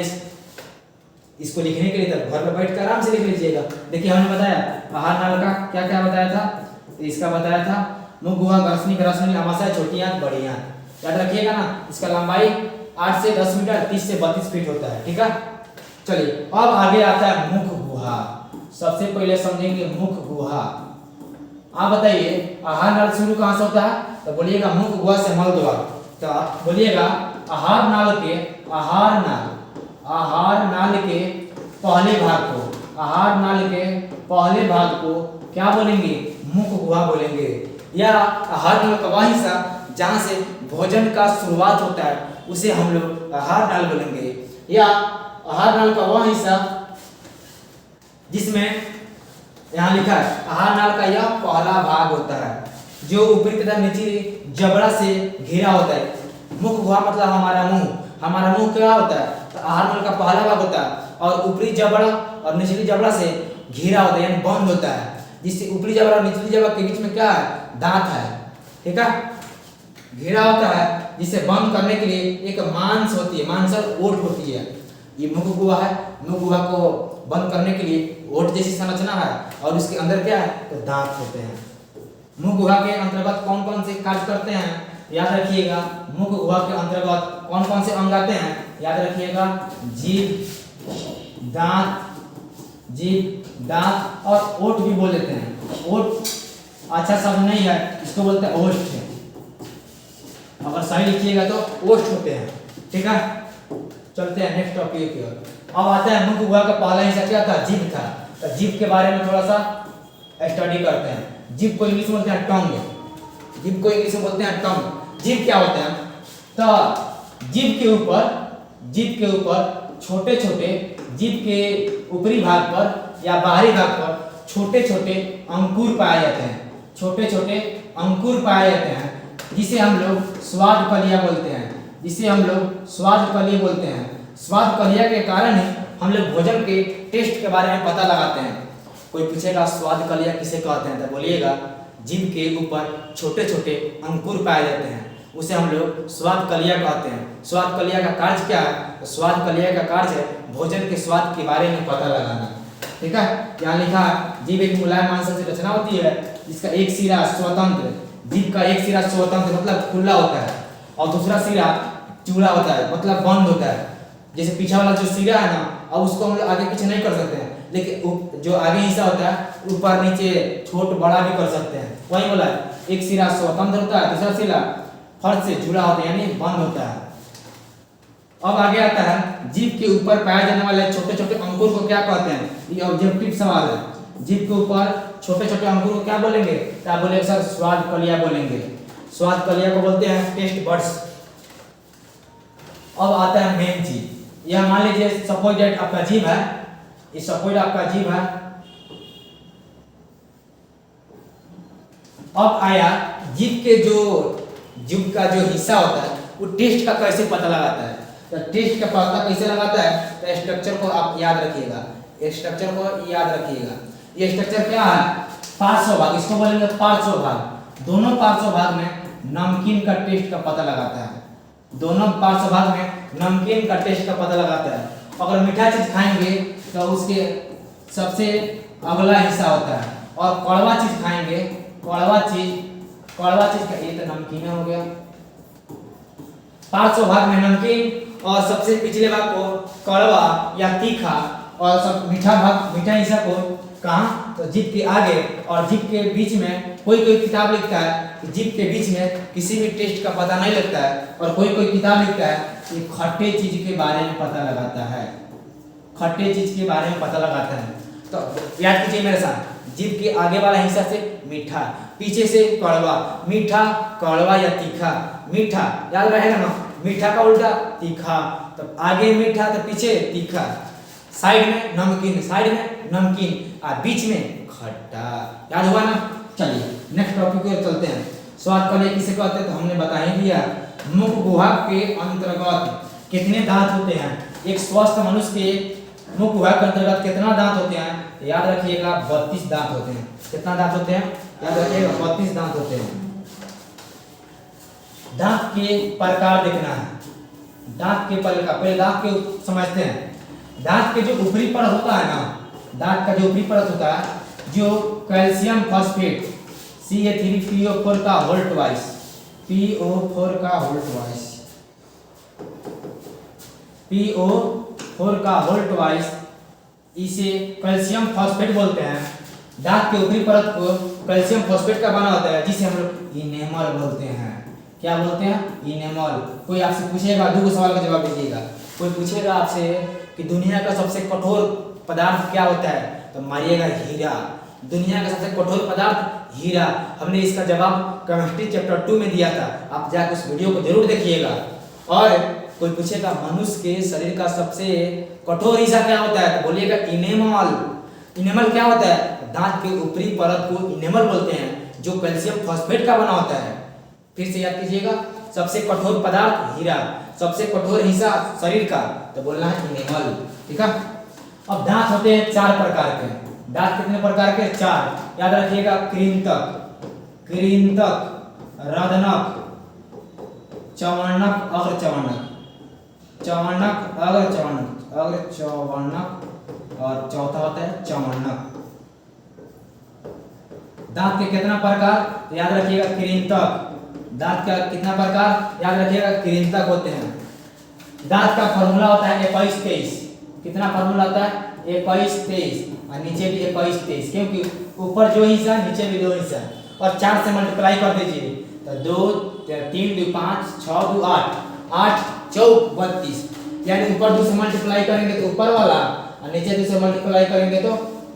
A: इसको लिखने के लिए तो घर में बैठ कर आराम से लिख लीजिएगा। देखिए हमने बताया आहार नाल का क्या क्या बताया था, तो इसका बताया था मुख गुहा ग्रसनी ग्रसनी आमाशय छोटी आंत बड़ी आंत। याद रखिएगा ना, इसका लंबाई 8 से 10 मीटर 30 से 32 फीट होता है। ठीक है, चलिए अब आगे आता है मुख गुहा। सबसे पहले समझेंगे मुख गुहा। आप बताइए आहार नाल शुरू कहां से होता है, तो बोलिएगा मुख गुहा से मल द्वार। तो बोलिएगा आहार नाल के पहले भाग को, आहार नाल के पहले भाग को क्या बोलेंगे, मुख गुहा बोलेंगे। या आहार नाल का वह हिस्सा जहां से भोजन का शुरुआत होता है उसे हम लोग आहार नाल बोलेंगे। या आहार नाल का वह हिस्सा जिसमें यहाँ लिखा है आहार नाल का यह पहला भाग होता है जो ऊपरी तथा निचली जबड़ा से घिरा होता है। मुख गुहा मतलब हमारा मुंह क्या होता है, तो आहार नाल का पहला भाग होता है और ऊपरी जबड़ा और निचली जबड़ा से घिरा होता है यानी बंद होता है, जिससे ऊपरी जबड़ा और निचली जबड़ा के बीच में क्या है, दांत है। ठीक है, घिरा होता है जिसे बंद करने के लिए एक मांस होती है, मांसल ओठ होती है। ये मुख गुहा है। मुख गुहा को बंद करने के लिए ओठ जैसी संरचना है और उसके अंदर क्या है, तो दांत होते हैं। मुख गुहा के अंतर्गत कौन कौन से कार्य करते हैं, याद रखिएगा। मुख गुहा के अंतर्गत कौन कौन से अंग आते हैं, याद रखिएगा। जीभ, दांत और ओठ भी बोल देते हैं। ओठ अच्छा शब्द नहीं है, इसको बोलते हैं ओष्ठ। अगर सही लिखिएगा तो ओष्ठ होते हैं। ठीक है, चलते हैं नेक्स्ट टॉपिक की ओर। अब आता है मुख गुहा का पहला हिस्सा क्या था, जीभ था। तो जीभ के बारे में थोड़ा सा स्टडी करते हैं। जीभ को इंग्लिश में बोलते हैं टंग। जीभ को इंग्लिश में बोलते हैं टंग। जीभ क्या होता है, तो जीभ के ऊपर छोटे छोटे, जीभ के ऊपरी भाग पर या बाहरी भाग पर छोटे छोटे अंकुर पाए जाते हैं। छोटे छोटे अंकुर पाए जाते हैं जिसे हम लोग स्वाद कलिया बोलते हैं। स्वाद कलिया के कारण ही हम लोग भोजन के टेस्ट के बारे में पता लगाते हैं। कोई पूछेगा स्वाद कलिया किसे कहते हैं, तो बोलिएगा जीभ के ऊपर छोटे छोटे अंकुर पाए जाते हैं, उसे हम लोग स्वाद कलिया कहते हैं। स्वाद कलिया का कार्य क्या है, तो स्वाद कलिया का कार्य है भोजन के स्वाद के बारे में पता लगाना। ठीक है, यहाँ लिखा है जीभ एक मुलायम मांसल से रचना होती है, इसका एक सिरा स्वतंत्र, जीभ का एक सिरा स्वतंत्र मतलब खुला होता है और दूसरा सिरा चूड़ा होता है मतलब बंद होता है। जैसे पीछे वाला जो सिरा है ना, अब उसको हम लोग आगे पीछे नहीं कर सकते हैं, लेकिन जो आगे हिस्सा होता है ऊपर नीचे छोट बड़ा भी कर सकते हैं। वही बोला एक सिरा स्वतंत्र होता है, दूसरा सिरा फर्श से जुड़ा होता है यानी बंद होता है। अब आगे आता है जीभ के ऊपर पाए जाने वाले छोटे छोटे अंकुर को क्या कहते हैं, ये ऑब्जेक्टिव सवाल है। जीभ के ऊपर छोटे छोटे अंकुर को क्या बोलेंगे, क्या बोलेंगे सर, स्वाद कलिया बोलेंगे। स्वाद कलिया को बोलते हैं टेस्ट बड्स। अब आता है मेन चीज, यह मान लीजिए सपोज दैट आपका जीभ है, ये सपोज आपका जीभ है। अब आया जीभ का जो हिस्सा होता है वो टेस्ट का कैसे पता लगाता है, तो टेस्ट का पता कैसे लगाता है, तो स्ट्रक्चर को आप याद रखिएगा। ये स्ट्रक्चर क्या है, पार्श्व भाग, इसको बोलेंगे पार्श्व भाग। दोनों पार्श्व भाग में नमकीन का टेस्ट का पता लगाता है। अगर मीठा चीज खाएंगे तो उसके सबसे अगला हिस्सा होता है, और कड़वा चीज खाएंगे, कड़वा चीज का ये तो नमकीन हो गया। पार्श्व भाग में नमकीन और सबसे पिछले भाग को कड़वा या तीखा, और सब मीठा हिस्सा को कहाँ, तो जीभ के आगे। और जीभ के बीच में कोई किताब लिखता है कि जीभ के बीच में किसी भी टेस्ट का पता नहीं लगता है, और कोई किताब लिखता है कि खट्टे चीज के बारे में पता लगाता है। तो याद कीजिए मेरे साथ, जीभ के आगे वाला हिस्सा से मीठा, पीछे से कड़वा, मीठा कड़वा या तीखा, मीठा याद रहेगा ना, मीठा का उल्टा तीखा, तो आगे मीठा तो पीछे तीखा, साइड में नमकीन और बीच में खट्टा। याद हुआ ना। चलिए नेक्स्ट टॉपिक पर चलते हैं। स्वाद कलिया किसे कहते हैं, तो हमने बता ही दिया। मुख गुहा के अंतर्गत कितने दांत होते हैं, एक स्वस्थ मनुष्य के मुख गुहा के अंतर्गत कितना दांत होते हैं, याद रखिएगा 32 दांत होते हैं। कितना दांत होते हैं, याद रखिएगा 32 दांत होते हैं। दांत के प्रकार देखना है। दांत के प्रकार, पहले दांत के समझते हैं। दांत के जो ऊपरी परत होता है ना, दांत का जो ऊपरी परत होता है, जो कैल्शियम फॉस्फेट CA3PO4 का होल ट्वाइस, PO4 का होल ट्वाइस, PO4 का होल ट्वाइस, इसे कैल्शियम फॉस्फेट बोलते हैं। दांत के ऊपरी परत को कैल्शियम फॉस्फेट का बना होता है, जिसे हम लोग इनेमल बोलते हैं। क्या बोलते हैं? इनेमल। कोई आपसे पूछेगा, दो सवाल का जवाब दीजिएगा। कोई पूछेगा आपसे कि दुनिया का सबसे कठोर पदार्थ क्या होता है, तो मारिएगा हीरा। दुनिया का सबसे कठोर पदार्थ हीरा। हमने इसका जवाब केमिस्ट्री चैप्टर 2 में दिया था, आप जाकर उस वीडियो को जरूर देखिएगा। और कोई पूछेगा मनुष्य के शरीर का सबसे कठोर हिस्सा क्या होता है, तो बोलिएगा इनेमल। इनेमल क्या होता है? दांत के ऊपरी परत को इनेमल बोलते हैं, जो कैल्शियम फॉस्फेट का बना होता है। फिर से याद कीजिएगा, सबसे कठोर पदार्थ हीरा, सबसे कठोर हिस्सा शरीर का, तो बोलना है इनेमल। ठीक है। अब दांत होते हैं 4 प्रकार के। दांत कितने प्रकार के? 4। याद रखिएगा, कृंतक, रदनक, चवर्णक, अग्रचवर्णक, चवर्णक, अग्रचवर्णक, अग्रचवर्णक, और चौथा होता है चवर्णक। दांत के कितना प्रकार? याद रखिएगा, कृंतक। दांत का कितना प्रकार? याद रखिएगा, कृंतक होते हैं। दांत का फॉर्मूला होता है 21-23। कितना फॉर्मूला होता है? 21-23, और नीचे भी 21-23, क्योंकि ऊपर जो हिस्सा, नीचे भी 2 हिस्सा, और 4 से मल्टीप्लाई कर दीजिए, तो 2 3 2 5 6 2 8, 8 4 32, यानी ऊपर 2 से मल्टीप्लाई करेंगे तो ऊपर वाला, और नीचे 2 से मल्टीप्लाई करेंगे तो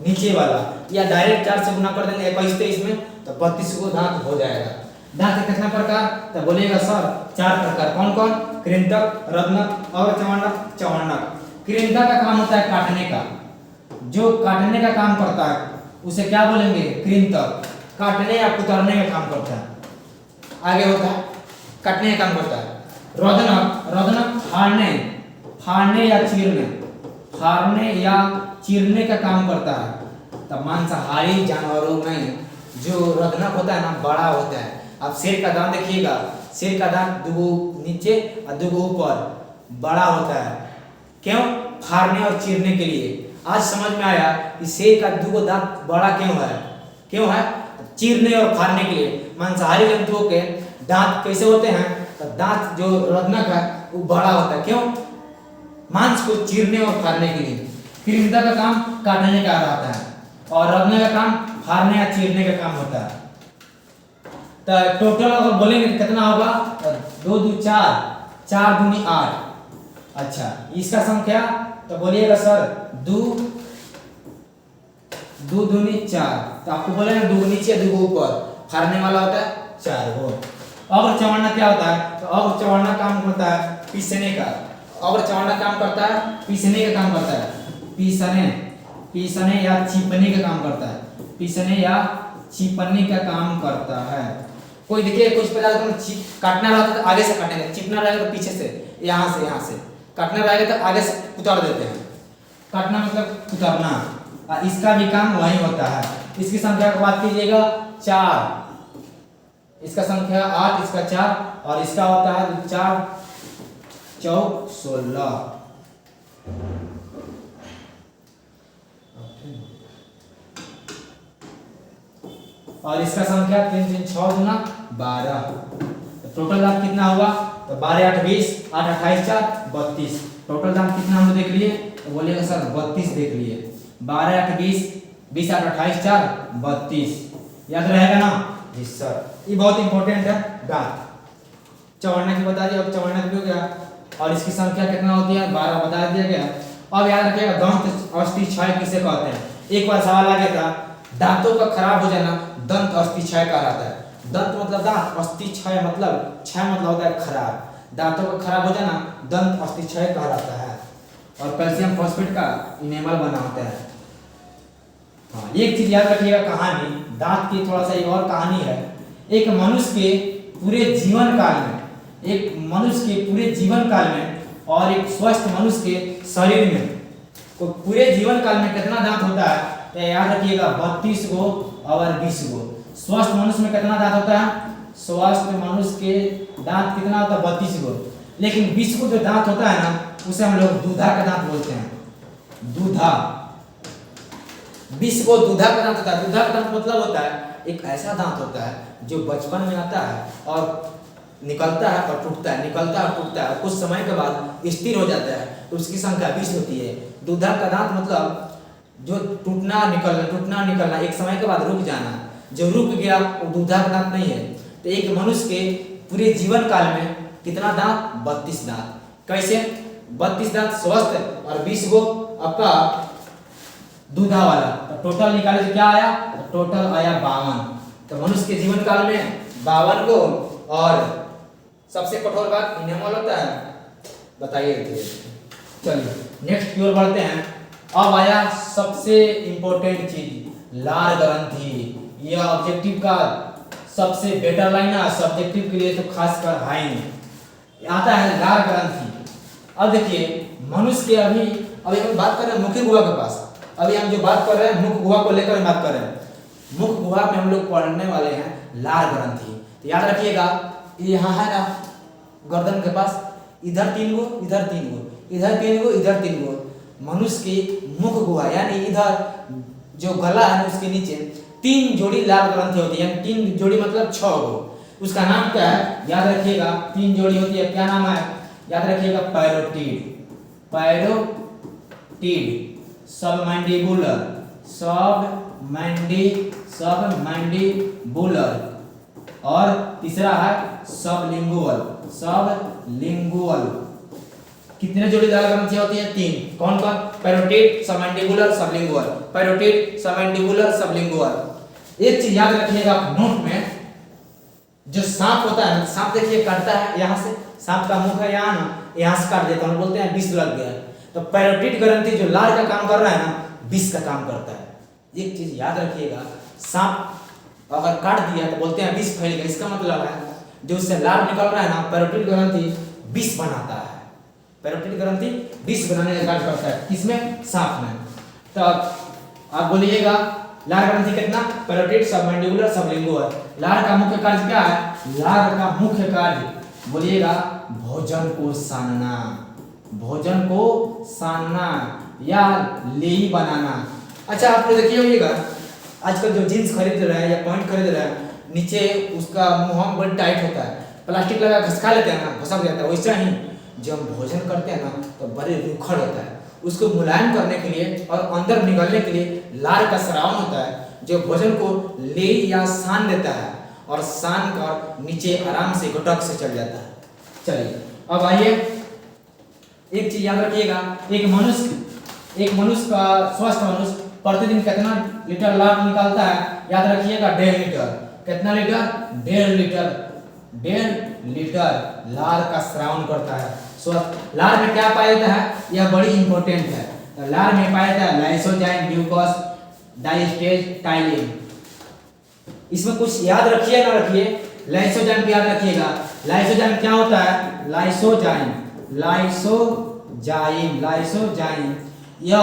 A: नीचे वाला, या डायरेक्ट 4 से गुना कर देंगे 21-23 में, तो 32 को दांत हो जाएगा। दांत के कितना प्रकार? तो बोलिएगा सर 4 प्रकार। कौन कौन? कृंतक, रदनक, अग्रचवर्णक, चवर्णक। कृंतक का काम होता है काटने का, जो काटने का काम करता है उसे क्या बोलेंगे? कृंतक। काटने या कुतरने का काम करता है। आगे होता है काटने का काम करता है। रदनक, रदनक फाड़ने या चीरने, फाड़ने या चीरने का काम करता है। तब मांसाहारी जानवरों में जो रदनक होता है ना, बड़ा होता है। अब शेर का दांत देखिएगा, शेर का दांत 2 नीचे और 2 ऊपर, बड़ा होता है। क्यों? फाड़ने और चीरने के लिए। आज समझ में आया कि शेर का 2 दांत बड़ा क्यों है। क्यों है? चीरने और फाड़ने के लिए। मांसाहारी जंतुओं के दांत कैसे होते हैं? तो दांत जो रदनक है वो बड़ा होता है। क्यों? मांस को चीरने और फाड़ने के लिए। कृंतक का काम काटने का रहता है, और रदनक का काम फाड़ने या चीरने का काम होता है। तो टोटल अगर बोलेंगे तो कितना होगा? 2 2 4, 4 दूनी 8। अच्छा, इसका संख्या तो बोलिएगा सर 2 दूनी 4, तो आपको बोलेंगे 2 नीचे 2 ऊपर, फाड़ने वाला होता है 4 वो। अग्रचवर्णक क्या होता है? तो अग्रचवर्णक काम करता है पीसने का। अग्रचवर्णक काम करता है पीसने का काम करता है। पीसने या चीपने का काम करता है। पीसने या चीपने का काम करता है। कोई देखिए कुछ पदार्थ को काटना रहता है तो आगे से काटेंगे, चिपना रहेगा तो पीछे से, यहाँ से काटना रहेगा तो आगे से उतार देते हैं। काटना मतलब उतारना, इसका भी काम वही होता है। इसकी संख्या की बात कीजिएगा 4, इसका संख्या 8, इसका 4, और इसका होता है 4 4 16, और इसका संख्या 3 3 6 गुना 12। तो टोटल दांत कितना हुआ? तो 12 8 20, 8 28 4 32। टोटल दांत कितना हम देख लिए? तो बोलिएगा सर 32 देख लिए। 12 8 20, 20 8 28 4 32। याद रहेगा ना? जी सर, ये बहुत इंपॉर्टेंट है दांत। चवर्णक की बता दिया, अब चवर्णक भी हो गया, और इसकी संख्या कितना होती है? 12 बता दिया गया। अब याद रखिएगा दंत अस्थि क्षय किसे कहते हैं? एक बार सवाल आ गया था, दांतों का खराब हो जाना दंत अस्थि क्षय कहलाता है। दंत मतलब दांत, अस्थि क्षय मतलब, क्षय मतलब होता है खराब। दांतों का खराब हो जाना दंत अस्थि क्षय कहलाता है। और कैल्शियम फॉस्फेट का इनेमल बना होता है। हाँ, एक चीज याद रखिएगा, कहानी दांत की थोड़ा सा एक और कहानी है। एक मनुष्य के पूरे जीवन काल में, और एक स्वस्थ मनुष्य के शरीर में, तो पूरे जीवन काल में कितना दांत होता है? तो याद रखिएगा 32 गो और 20 गो। स्वस्थ मनुष्य में कितना दांत होता है? स्वस्थ मनुष्य के दांत कितना होता है? 32 गो। लेकिन 20 को जो दांत होता है ना, उसे हम लोग दूधा का दांत बोलते हैं। दूधा, 20 को दूधा का दांत होता है। दूधा का दांत मतलब होता है एक ऐसा दांत होता है जो बचपन में आता है और निकलता है और टूटता है, निकलता है और टूटता है, और कुछ समय के बाद स्थिर हो जाता है, तो उसकी संख्या 20 होती है। दूधा का दांत मतलब जो टूटना निकलना, एक समय के बाद रुक जाना। जो रुक गया वो दूधा का दांत नहीं है। तो एक मनुष्य के पूरे जीवन काल में कितना दांत? 32 दांत। कैसे? 32 दांत स्वस्थ और 20 गो आपका दूधा वाला। तो टोटल निकाले तो क्या आया? तो टोटल आया 52। तो मनुष्य के जीवन काल में 52 गो। और सबसे कठोर बात इनेमल होता है, बताइए। चलिए नेक्स्ट की ओर बढ़ते हैं। अब आया सबसे इंपॉर्टेंट चीज, लार ग्रंथि। यह ऑब्जेक्टिव का सबसे बेटर लाइन है, सब्जेक्टिव के लिए तो खासकर हाई में आता है लार ग्रंथि। अब देखिए मनुष्य के अभी हम बात कर रहे हैं मुख्य गुहा के पास। अभी हम जो बात कर रहे हैं मुख्य गुहा को लेकर बात कर रहे हैं। मुख्य गुहा में हम लोग पढ़ने वाले हैं लार ग्रंथि। तो याद रखिएगा, यहाँ है ना गर्दन के पास, इधर 3 गो, इधर 3 गो, इधर 3 गो, इधर 3 गो। मनुष्य की मुख गुहा यानी इधर जो गला है उसके नीचे 3 जोड़ी लाल ग्रंथि होती है। 3 जोड़ी मतलब 6 गो। उसका नाम क्या है? याद रखिएगा, 3 जोड़ी होती है। क्या नाम है? याद रखिएगा, पैरोटिड। पैरोटिड, सबमैंडिबुलर, सबमैंडिबुलर, और तीसरा है सबलिंगुअल। सबलिंगुअल कितने जोड़ी लाल ग्रंथि होती है? 3। कौन कौन? Parotid, submandibular, sublingual. Parotid, submandibular, sublingual. एक चीज याद रखिएगा नोट में, जो सांप होता है, सांप देखिए काटता है यहाँ से, सांप का मुंह है यहाँ ना, यहाँ से काट देता है, बोलते हैं विष लग गया। तो पैरोटिड ग्रंथि जो लार का काम कर रहा है ना, विष का काम करता है। एक चीज याद रखिएगा, सांप अगर काट दिया तो बोलते हैं विष फैल गया। इसका मतलब है जो उससे लार निकल रहा है ना, पैरोटिड ग्रंथि विष बनाता है। पैरोटिड ग्रंथि विष बनाने का कार्य करता है। किसमें? सांप में। तो आप बोलिएगा लार ग्रंथि कितना? Parotid, submandibular, sublingual. लार का मुख्य कार्य क्या है? लार का मुख्य कार्य बोलिएगा भोजन को सानना, भोजन को सानना या लेई बनाना। अच्छा आप लोग देखिए होइएगा, आजकल जो जींस खरीद रहे हैं या पैंट खरीद रहे हैं, नीचे उसका मुंह बड़ा टाइट होता है, प्लास्टिक लगा घसका लेते हैं ना, घसक जाता है। वैसे ही जब हम भोजन करते हैं ना तो बड़े रूखड़ होता है। उसको मुलायम करने के लिए और अंदर निगलने के लिए लार का स्राव होता है, जो भोजन को ले या सान देता है, और सान कर नीचे आराम से घटक से चल जाता है। चलिए अब आइए, एक चीज याद रखिएगा, एक मनुष्य का स्वस्थ मनुष्य प्रतिदिन कितना लीटर लार निकालता है? याद रखिएगा 1.5 लीटर। कितना लीटर? 1.5 लीटर। 1.5 लीटर लार का स्रावन करता है स्वस्थ। लार में क्या पाया जाता है? यह बड़ी इंपॉर्टेंट है। तो लार में पाया जाता है लाइसोजाइम, ग्लूकोज, डाइस्टेज, टाइलिन। इसमें कुछ याद रखिए ना रखिए, लाइसोजाइम भी याद रखिएगा। लाइसोजाइम क्या होता है? लाइसोजाइम यह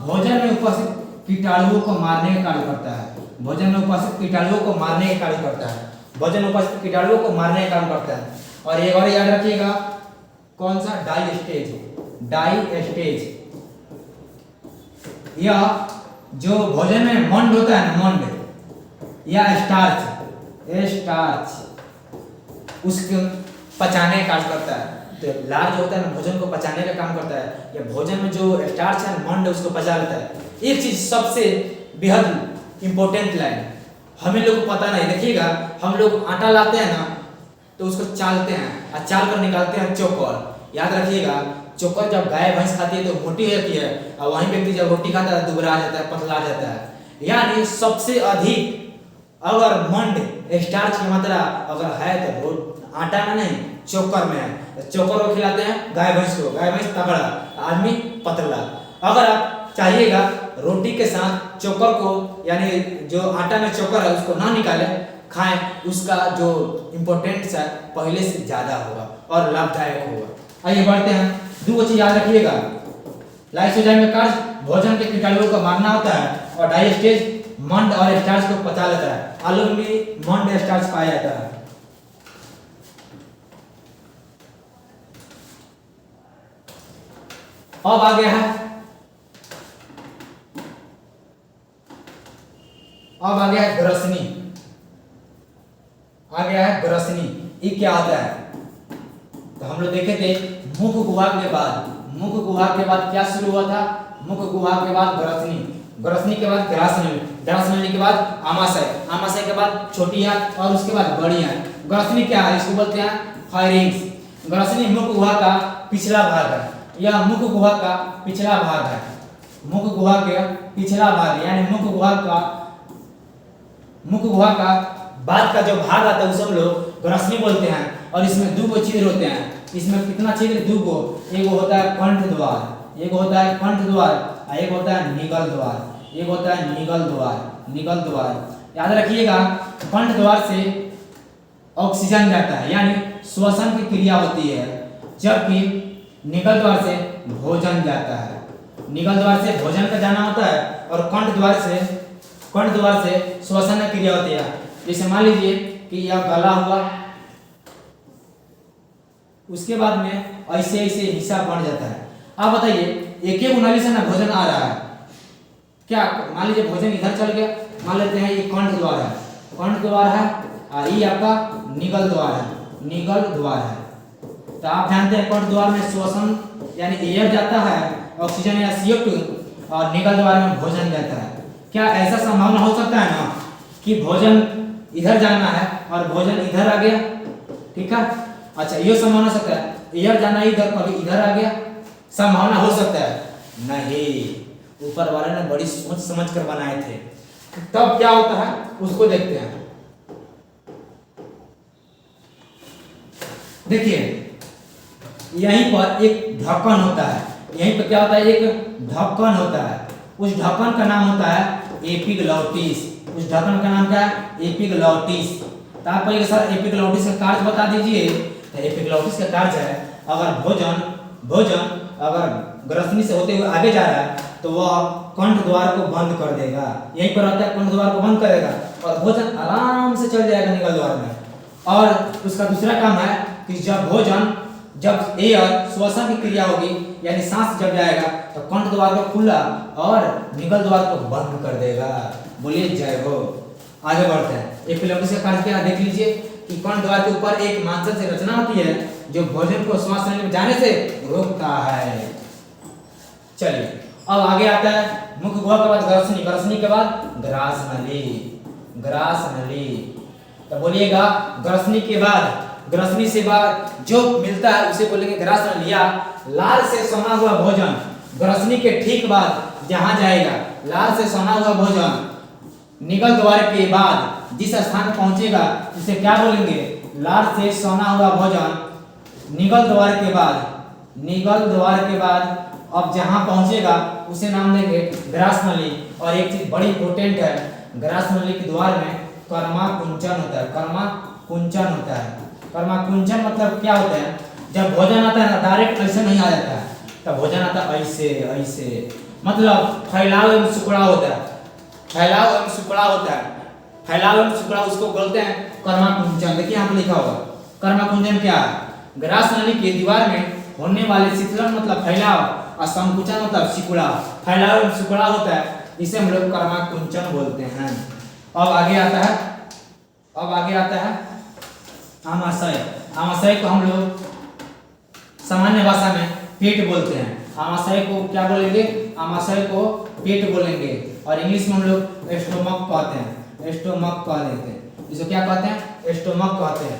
A: भोजन में उपस्थित कीटाणुओं को मारने का कार्य करता है। भोजन में उपस्थित कीटाणुओं को मारने का कार्य करता है। भोजन में उपस्थित कीटाणुओं को मारने का काम करता है। और एक और याद रखिएगा, कौन सा? डाइस्टेज। यह जो भोजन में मंड होता है ना, मंड या स्टार्च उसको पचाने का काम करता है। तो लार जो होता है ना, भोजन को पचाने का काम करता है। या भोजन में जो स्टार्च है, मंड, उसको पचा लेता है। एक चीज सबसे बेहद इंपॉर्टेंट लाइन हमें लोग को पता नहीं। देखिएगा, हम लोग आटा लाते हैं ना तो उसको चालते हैं और चाल कर निकालते हैं चोकर। याद रखिएगा, चोकर जब गाय भैंस खाती है तो मोटी हो जाती है, और वहीं व्यक्ति जब रोटी खाता है दुबला आ जाता है, पतला आ जाता है। यानी सबसे अधिक अगर मंड स्टार्च की मात्रा अगर है तो आटा में नहीं, चोकर में है। चोकर को खिलाते हैं गाय भैंस को, गाय भैंस तगड़ा, आदमी पतला। अगर आप चाहिएगा रोटी के साथ चोकर को, यानी जो आटा में चोकर है उसको ना निकाले, खाएं, उसका जो इम्पोर्टेंस है पहले से ज्यादा होगा और लाभदायक होगा। आइए बढ़ते हैं। 2 चीज याद रखिएगा, लाइसोजाइम का कार्य भोजन के कीटाणुओं को मारना होता है, और डाइस्टेज मंड और स्टार्च को पचा लेता है। आलू में मंड स्टार्च पाया जाता है। अब आ गया है, अब आ गया है ग्रसनी। आ गया है ग्रसनी। ये क्या होता है? तो हम लोग देखे थे मुख गुहा के बाद, मुख गुहा के बाद क्या शुरू हुआ था? मुख गुहा के बाद ग्रसनी, ग्रसनी के बाद ग्रास नली, ग्रास नली के बाद आमाशय, आमाशय के बाद छोटी आंत और उसके बाद बड़ी आंत। ग्रसनी क्या है? इसको बोलते हैं फायरिंग्स। ग्रसनी मुख गुहा का पिछला भाग है, यह मुख गुहा का पिछला भाग है। मुख गुहा के पिछला भाग यानी मुख गुहा का बाद का जो भाग आता है उसे हम लोग ग्रसनी बोलते हैं। और इसमें दो छिद्र होते हैं। इसमें कितना छिद्र? दो गो। एक होता है कंठ द्वार, एक होता है कंठ द्वार और एक होता है निगल द्वार, एक होता है निगल द्वार, निगल द्वार। याद रखिएगा कंठ द्वार से ऑक्सीजन जाता है यानी श्वसन की क्रिया होती है, जबकि निगल द्वार से भोजन जाता है। निगल द्वार से भोजन का जाना होता है और कंठ द्वार से श्वसन की क्रिया होती है। जैसे मान लीजिए कि यह गला हुआ, उसके बाद में ऐसे ऐसे हिस्सा बन जाता है। आप बताइए एक एक नली से ना भोजन आ रहा है क्या? मान लीजिए भोजन इधर चल गया, मान लेते हैं ये कंठ द्वार है, कंठ द्वार है और ये आपका निगल द्वार है, निगल द्वार है। तो आप जानते हैं कंठ द्वार में श्वसन यानी एयर जाता है, ऑक्सीजन या CO2, और निगल द्वार में भोजन जाता है। क्या ऐसा संभावना हो सकता है ना कि भोजन इधर जाना है और भोजन इधर आ गया? ठीक है, अच्छा ये संभावना हो सकता है एयर जाना इधर कभी इधर आ गया, संभावना हो सकता है? नहीं, ऊपर वाले ने बड़ी सोच समझ कर बनाए थे। तब क्या होता है उसको देखते हैं। देखिए यहीं पर एक ढक्कन होता है, यहीं पर क्या होता है? एक ढक्कन होता है। उस ढक्कन का नाम होता है एपिग्लॉटिस। उस ढक्कन का नाम क्या है? एपिग्लॉटिस। तो आप कहिएगा सर एपिग्लॉटिस का कार्य बता दीजिए। तो एपिग्लॉटिस का कार्य है अगर भोजन अगर ग्रसनी से होते हुए आगे जा रहा है तो वह कंठ द्वार को बंद कर देगा, यहीं पर रहता है, कंठ द्वार को बंद करेगा और भोजन आराम से चल जाएगा निगल द्वार में। और उसका दूसरा काम है कि जब एयर श्वसन की क्रिया होगी यानी सांस जब जाएगा तो कंठ द्वार को खुला और निगल द्वार को बंद कर देगा। बोलिए जय हो। आगे बढ़ते हैं। एपिग्लॉटिस का कार्य क्या देख लीजिए कि कंठ द्वार के ऊपर एक मांसल से रचना होती है जो भोजन को श्वास नली में जाने से रोकता है। चलिए अब आगे आता है मुख गुहा के बाद ग्रसनी, ग्रसनी के बाद ग्रास नली, ग्रास नली। तो बोलिएगा ग्रसनी से बाद जो मिलता है उसे बोलेंगे ग्रास नली या लाल से सना हुआ भोजन। ग्रसनी के ठीक बाद जहां जाएगा लाल से सना हुआ भोजन निगल द्वार के बाद जिस स्थान पर पहुंचेगा उसे क्या बोलेंगे? लाल से सना हुआ भोजन निगल द्वार के बाद अब जहां पहुंचेगा उसे नाम देंगे ग्रास नली। और एक चीज बड़ी इंपॉर्टेंट है, ग्रास नली के द्वार में कर्माकुंचन होता है, कर्माकुंचन होता है। कर्माकुंचन मतलब क्या होता है? जब भोजन आता है ना डायरेक्ट ऐसे नहीं आ जाता है, तब भोजन आता है ऐसे, मतलब फैलाव एवं सिकुड़ा होता है, फैलाव एवं सिकुड़ा होता है। फैलाव एवं सिकुड़ा उसको बोलते हैं कर्माकुंचन। देखिए यहाँ पे लिखा हुआ कर्माकुंचन क्या है? ग्रास नली के दीवार में होने वाले शिथिलन मतलब फैलाव और संकुचन मतलब सिकुड़ा, फैलाव एवं सिकुड़ा होता है, इसे हम लोग कर्माकुंचन बोलते हैं। अब आगे आता है आमाशय। आमाशय को हम लोग सामान्य भाषा में पेट बोलते हैं। आमाशय को क्या बोलेंगे? आमाशय को पेट बोलेंगे और इंग्लिश में हम लोग स्टोमक कहते हैं, स्टोमक कह देते हैं। इसको क्या कहते हैं? स्टोमक कहते हैं,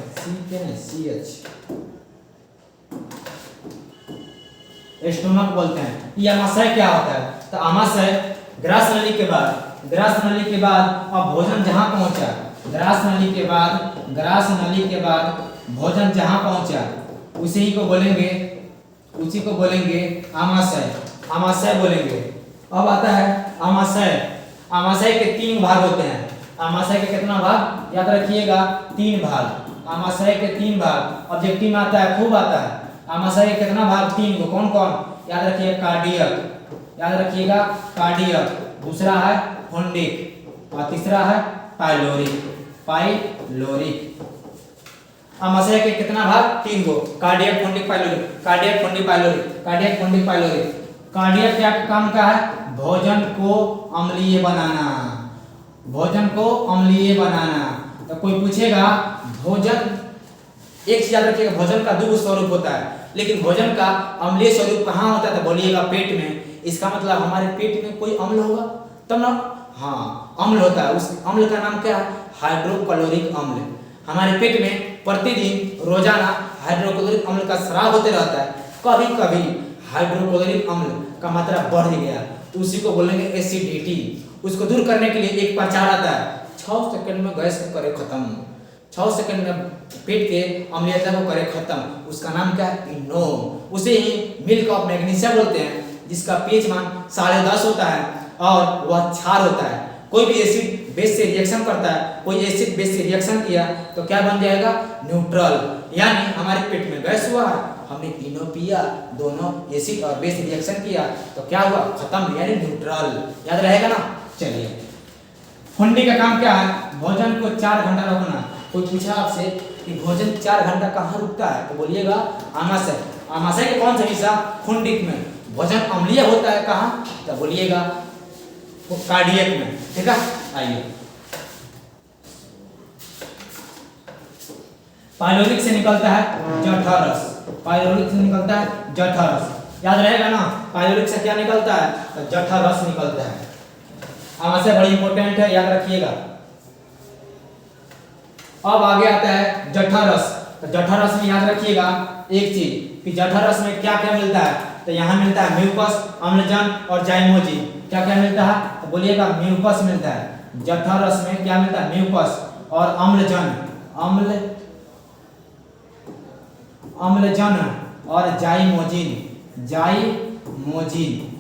A: CH स्टोमक बोलते हैं। ये आमाशय क्या होता है? तो आमाशय ग्रास नली के बाद अब भोजन जहां पहुंचा, ग्रास नली के बाद भोजन जहां पहुंचा उसी को बोलेंगे आमाशय बोलेंगे। अब आता है आमाशय के 3 भाग होते हैं। आमाशय के कितना भाग? याद रखिएगा 3 भाग। आमाशय के 3 भाग ऑब्जेक्टिव में आता है, खूब आता है। आमाशय के कितना भाग? 3 को। कौन कौन? याद रखिएगा कार्डियक, दूसरा है फुंडिक और तीसरा है पाइलोरिक। आमाशय के कितना भाग? 3 को। Cardiac, fundic, pyloric, cardiac, fundic, pyloric, cardiac, fundic, pyloric. Cardiac क्या काम का है? भोजन को अम्लीय बनाना, भोजन को अम्लीय बनाना। तो कोई पूछेगा भोजन, एक चीज याद रखिएगा, भोजन का दो स्वरूप होता है, लेकिन भोजन का अम्लीय स्वरूप कहाँ होता है? तो बोलिएगा पेट में। इसका मतलब हमारे पेट में कोई अम्ल होगा तब ना, हाँ अम्ल होता है। उस अम्ल का नाम क्या है? हाइड्रोक्लोरिक अम्ल। हमारे पेट में प्रतिदिन रोजाना हाइड्रोक्लोरिक अम्ल का स्राव होते रहता है। कभी कभी हाइड्रोक्लोरिक अम्ल का मात्रा बढ़ गया तो उसी को बोलेंगे एसिडिटी। उसको दूर करने के लिए एक प्रचार आता है, 6 सेकंड में गैस को करे खत्म, 6 सेकंड में पेट के अम्लीयता को करे खत्म। उसका नाम क्या है? इनो। उसे ही मिल्क ऑफ मैग्नीशिया बोलते हैं, जिसका पीएच मान 10.5 होता है और वह क्षार होता है। कोई भी एसिड बेस से रिएक्शन करता है, कोई एसिड बेस से रिएक्शन किया तो क्या बन जाएगा? न्यूट्रल। यानी हमारे पेट में गैस हुआ, हमने इनो पिया, दोनों एसिड और बेस रिएक्शन किया तो क्या हुआ? खत्म, यानी न्यूट्रल। याद रहेगा ना? चलिए, हुंडी का काम क्या है? भोजन को 4 घंटा रोकना। कोई पूछा आपसे कि भोजन 4 घंटा कहाँ रुकता है? तो बोलिएगा आमाशय। आमाशय के कौन सा हिस्सा? खुंडिक में। भोजन अम्लीय होता है कहाँ? तो बोलिएगा कार्डियक में। ठीक है, आइए पाइलोरिक से निकलता है जठरस, पाइलोरिक से निकलता है जठरस। याद रहेगा ना? पाइलोरिक से क्या निकलता है? तो जठरस निकलता है। आमाशय बड़ी इंपॉर्टेंट है, याद रखिएगा। अब आगे आता है जठरस। तो जठरस में याद रखिएगा एक चीज कि जठरस में क्या क्या मिलता है? तो यहाँ मिलता है म्यूकस, अम्लजन और जाइमोजिन। क्या क्या मिलता है? तो बोलिएगा म्यूकस मिलता है। जठरस में क्या मिलता है? म्यूकस और अम्लजन, अम्लजन और जाइमोजिन, जाइमोजिन।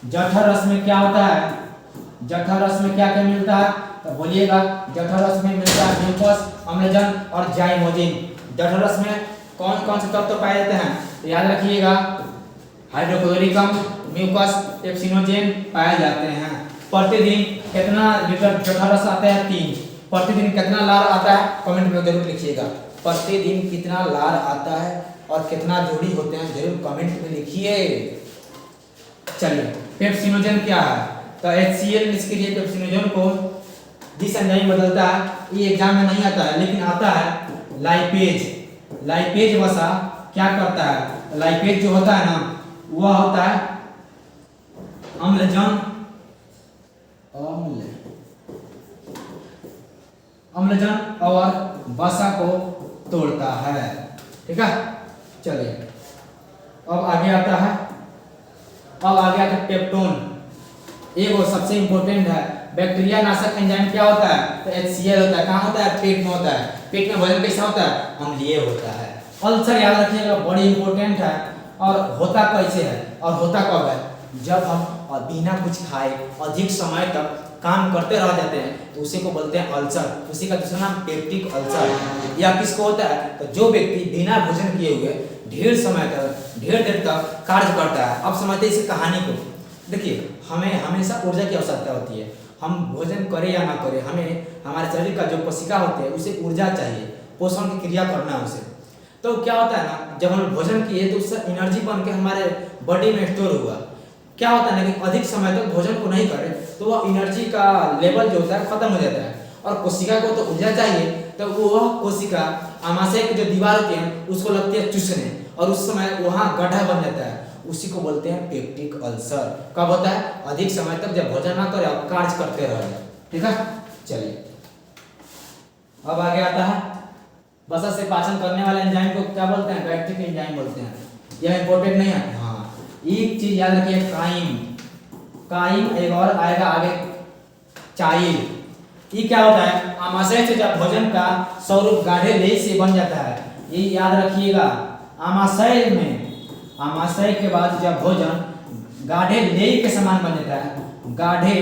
A: जठरस में क्या होता है? जठरस में क्या क्या मिलता है? तो बोलिएगा जठरस में मिलता है म्यूकस, अम्लजन और जाइमोजिन। जठरस में कौन कौन से तत्व पाए जाते हैं? तो याद रखिएगा हाइड्रोक्लोरिक अम्ल, म्यूकस, एप्सिनोजेन पाए जाते हैं। प्रतिदिन कितना लीटर जठरस आता है? 3। प्रतिदिन कितना लार आता है? कमेंट में जरूर लिखिएगा। प्रतिदिन कितना लार आता है और कितना जोड़ी होते हैं जरूर कमेंट में लिखिए। चलिए, पेप्सिनोजेन क्या है? तो HCl निष्क्रिय पेप्सिनोजेन को जिस एंजाइम बदलता है, ये एग्जाम में नहीं आता है लेकिन आता है लाइपेज। लाइपेज वसा क्या करता है? लाइपेज जो होता है ना, वह होता है अम्लजन, अम्लजन और वसा को तोड़ता है। ठीक है, चलिए अब आगे आता है पेप्टोन। एक और सबसे इंपॉर्टेंट है, बैक्टीरिया नाशक एंजाइम क्या होता है? तो HCl होता है। कहाँ होता है? पेट में होता है। पेट में भोजन कैसा होता है? अम्लीय होता है। अल्सर याद रखिएगा, बड़ी इंपॉर्टेंट है। और होता कैसे है और होता कब है? जब हम बिना कुछ खाए अधिक समय तक काम करते रह जाते हैं तो उसी को बोलते हैं अल्सर। उसी का दूसरा नाम पेप्टिक अल्सर। या किसको होता है? तो जो व्यक्ति बिना भोजन किए हुए ढेर समय तक, ढेर देर तक कार्य करता है। अब समझते हैं इस कहानी को। देखिए, हमें हमेशा ऊर्जा की आवश्यकता होती है। हम भोजन करें या ना करें, हमें हमारे शरीर का जो कोशिका होते हैं उसे ऊर्जा चाहिए, पोषण की क्रिया करना है उसे। तो क्या होता है ना, जब हम भोजन किए तो उससे एनर्जी बन के हमारे बॉडी में स्टोर हुआ। क्या होता है ना कि अधिक समय तक भोजन को नहीं करें तो वह एनर्जी का लेवल जो होता है खत्म हो जाता है और कोशिका को तो ऊर्जा चाहिए। तो वह कोशिका आमाशय की जो दीवार होती है उसको लगती है चूसने और उस समय वहाँ गड्ढा बन जाता है। उसी को बोलते हैं पेप्टिक अल्सर। कब होता है? अधिक समय तक जब भोजन ना करें और कार्य करते रहे। ठीक है, चलिए अब आगे आता है वसा से पाचन करने वाले एंजाइम को क्या बोलते हैं? गैस्ट्रिक एंजाइम बोलते हैं। यह इंपॉर्टेंट नहीं है? हाँ, एक चीज याद रखिए, काइम। काइम एक और आएगा आगे, चाइल। ये क्या होता है? आमाशय से जब भोजन का स्वरूप गाढ़े लेई से बन जाता है, ये याद रखिएगा। आमाशय के बाद जब भोजन गाढ़े लेई के समान बन जाता है, गाढ़े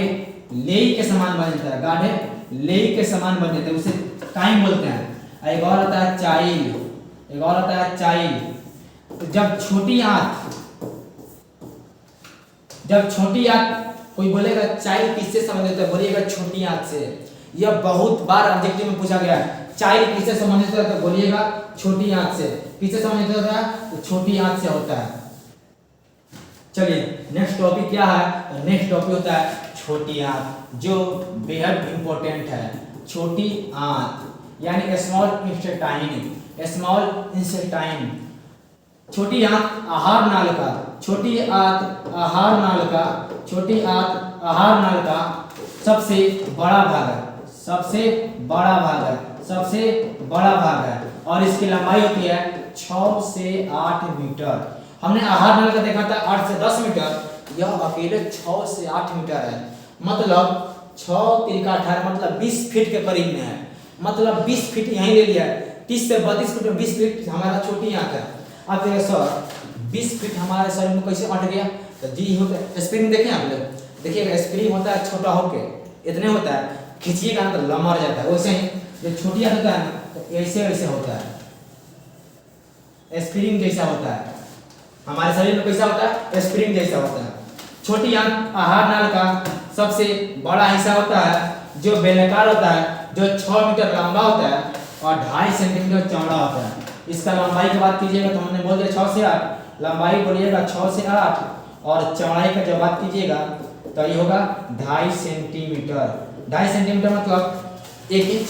A: लेई के समान बन जाता है, गाढ़े लेई के समान बन जाता है, उसे काइम बोलते हैं। एक और आता है चाइल, एक और आता है चाइल। तो जब छोटी आंत कोई बोलेगा चाइल किससे संबंधित है? बोलिएगा छोटी आंत से। यह बहुत बार ऑब्जेक्टिव में पूछा गया है, चाइल किससे संबंधित है? तो बोलिएगा छोटी आंत से। किससे संबंधित होता है? तो छोटी आंत से होता है। चलिए नेक्स्ट टॉपिक क्या है? तो नेक्स्ट टॉपिक होता है छोटी आंत, जो बेहद इंपॉर्टेंट है। छोटी आंत यानी स्मॉल इंटेस्टाइन, स्मॉल इंटेस्टाइन। छोटी आंत आहार नाल का, छोटी आंत आहार नाल का, छोटी आंत आहार नाल का सबसे बड़ा भाग है, सबसे बड़ा भाग है, सबसे बड़ा भाग है। और इसकी लंबाई होती है 6 से 8 मीटर। हमने आहार नल का देखा था 8 से 10 मीटर, यह अकेले 6 से 8 मीटर है। मतलब 6 तिरका 18 मतलब 20 फीट के करीब में है। मतलब 20 फीट यहीं ले लिया है। 30 से 32 फीट में 20 फीट हमारा छोटी आंत है। अब देखिए सर 20 फीट हमारे शरीर में कैसे अट गया? तो जी होता है स्प्रिंग, देखें आप लोग, देखिए स्प्रिंग होता है छोटा होके इतने होता है, खींचिएगा ना तो लंबा हो जाता है। वैसे ही जो छोटी आंत होता है ना तो ऐसे ऐसे होता है, स्प्रिंग जैसा होता है। हमारे शरीर में कैसा होता है? स्प्रिंग जैसा होता है। छोटी आंत आहार नाल का सबसे बड़ा हिस्सा होता है, जो बेलनाकार होता है, जो 6 मीटर लंबा होता है और 2.5 सेंटीमीटर चौड़ा होता है। इसका लंबाई की बात कीजिएगा तो हमने बोल दिया 6 से 8, लंबाई बोलिएगा 6 से 8 और चौड़ाई का जब बात कीजिएगा तो ये होगा 2.5 सेंटीमीटर। 2.5 सेंटीमीटर मतलब 1 इंच,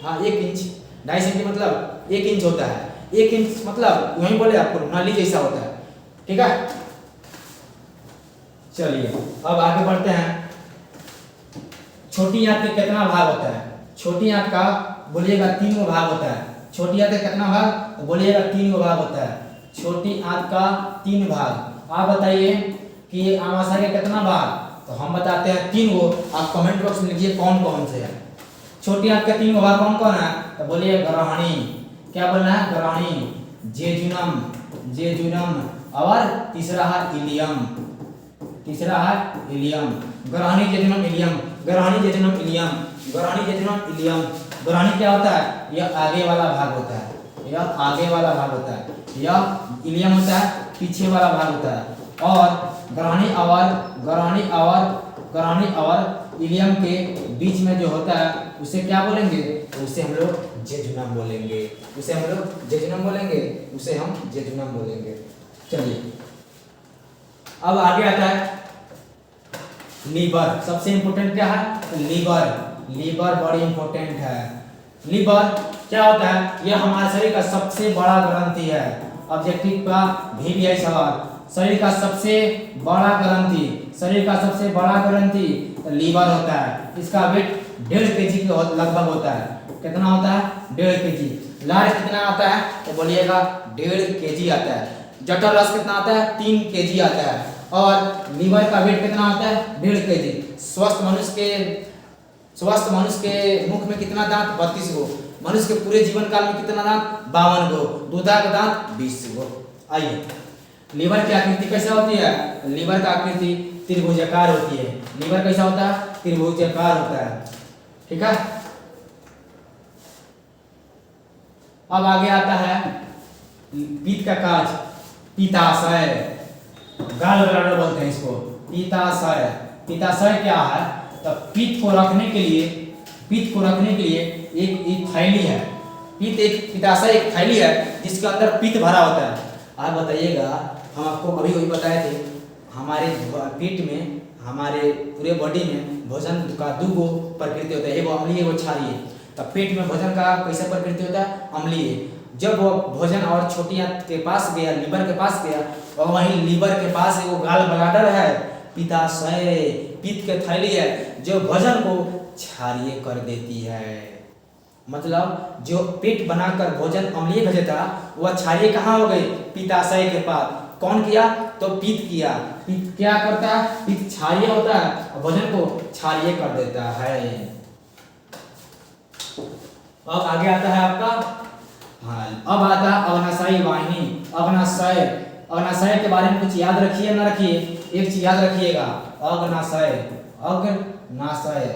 A: हाँ 1 इंच, 2.5 सेंटीमीटर मतलब 1 इंच होता है। 1 इंच मतलब वही बोले आपको नली जैसा होता है, ठीक है। चलिए अब आगे बढ़ते हैं। छोटी आंत के कितना भाग होता है? छोटी आंत का बोलिएगा 3 भाग होता है। छोटी आंत का कितना भाग? तो बोलिएगा 3 भाग होता है। छोटी आंत का 3 भाग। आप बताइए कि आमाशय का कितना भाग? तो हम बताते हैं 3 गो। आप कमेंट बॉक्स में लिखिए कौन कौन से है। छोटी आंत का 3 भाग कौन कौन है? तो बोलिए ग्रहणी, क्या बोलना है? ग्रहणी, जेजुनम, जेजुनम और तीसरा है इलियम, तीसरा है इलियम। ग्रहणी जेजुनम इलियम, ग्रहणी जेजुनम इलियम, ग्रहणी जेजुनम इलियम। ग्रहणी क्या होता है? यह आगे वाला भाग होता है, यह आगे वाला भाग होता है। यह इलियम होता है पीछे वाला भाग होता है। और ग्रहणी और इलियम के बीच में जो होता है उसे क्या बोलेंगे? तो उसे हम लोग जेजुनम बोलेंगे, उसे हम लोग जेजुनम बोलेंगे, उसे हम जेजुनम बोलेंगे। चलिए अब आगे आता है लीवर। सबसे इंपॉर्टेंट क्या है? तो लीवर, लीवर बड़ी इंपॉर्टेंट है। लीवर क्या होता है? यह हमारे शरीर का सबसे बड़ा ग्रंथि है। ऑब्जेक्टिव का भी है सवाल। शरीर का सबसे बड़ा ग्रंथि, शरीर का सबसे बड़ा ग्रंथि लीवर होता है। इसका वेट 1.5 kg के लगभग होता है। कितना होता है? 1.5 kg। लार कितना आता है? तो बोलिएगा 1.5 kg आता है। जठर रस कितना आता है? 3 kg आता है। और लीवर का वेट कितना आता है? 1.5 kg। स्वस्थ मनुष्य के मुख में कितना दांत? 32 गो। मनुष्य के पूरे जीवन काल में कितना दांत? 52 गो। दूधा का दांत 20 गो। आइए लीवर की आकृति कैसा होती है? लीवर का आकृति त्रिभुजाकार होती है। लीवर कैसा होता है? त्रिभुजाकार होता है, ठीक है। अब आगे आता है पित्त का काज, पित्ताशय, गाल ब्लैडर बोलते हैं इसको, पित्ताशय। पित्ताशय क्या है? तो पित्त को रखने के लिए, पित्त को रखने के लिए एक थैली है। पित्ताशय एक थैली है जिसके अंदर पित्त भरा होता है। आप बताइएगा, हम आपको अभी वही बताए थे, हमारे पेट में, हमारे पूरे बॉडी में भोजन का 2 गो प्रकृति होता है, एगो अम्लीय एगो क्षारीय। तो पेट में भोजन का कैसा प्रकृति होता है? अम्लीय। जब वो भोजन और छोटी आंत के पास गया, लीवर के पास गया, और वहीं लीवर के पास एगो गाल ब्लैडर है, पित्ताशय, पित्त के थैली है जो भोजन को क्षारीय कर देती है। मतलब जो पेट बनाकर भोजन अम्लीय भेजा था वह क्षारीय कहाँ हो गई? पित्ताशय के पास। कौन किया? तो पित्त किया। पित्त क्या करता है? पित्त क्षारीय होता है और भोजन को क्षारीय कर देता है। अब आगे आता है आपका, हाँ अब आता है अग्नाशयी वाहिनी। अग्नाशय, अग्नाशय के बारे में कुछ याद रखिए ना रखिए, एक चीज याद रखिएगा, अग्नाशय, अग्नाशय,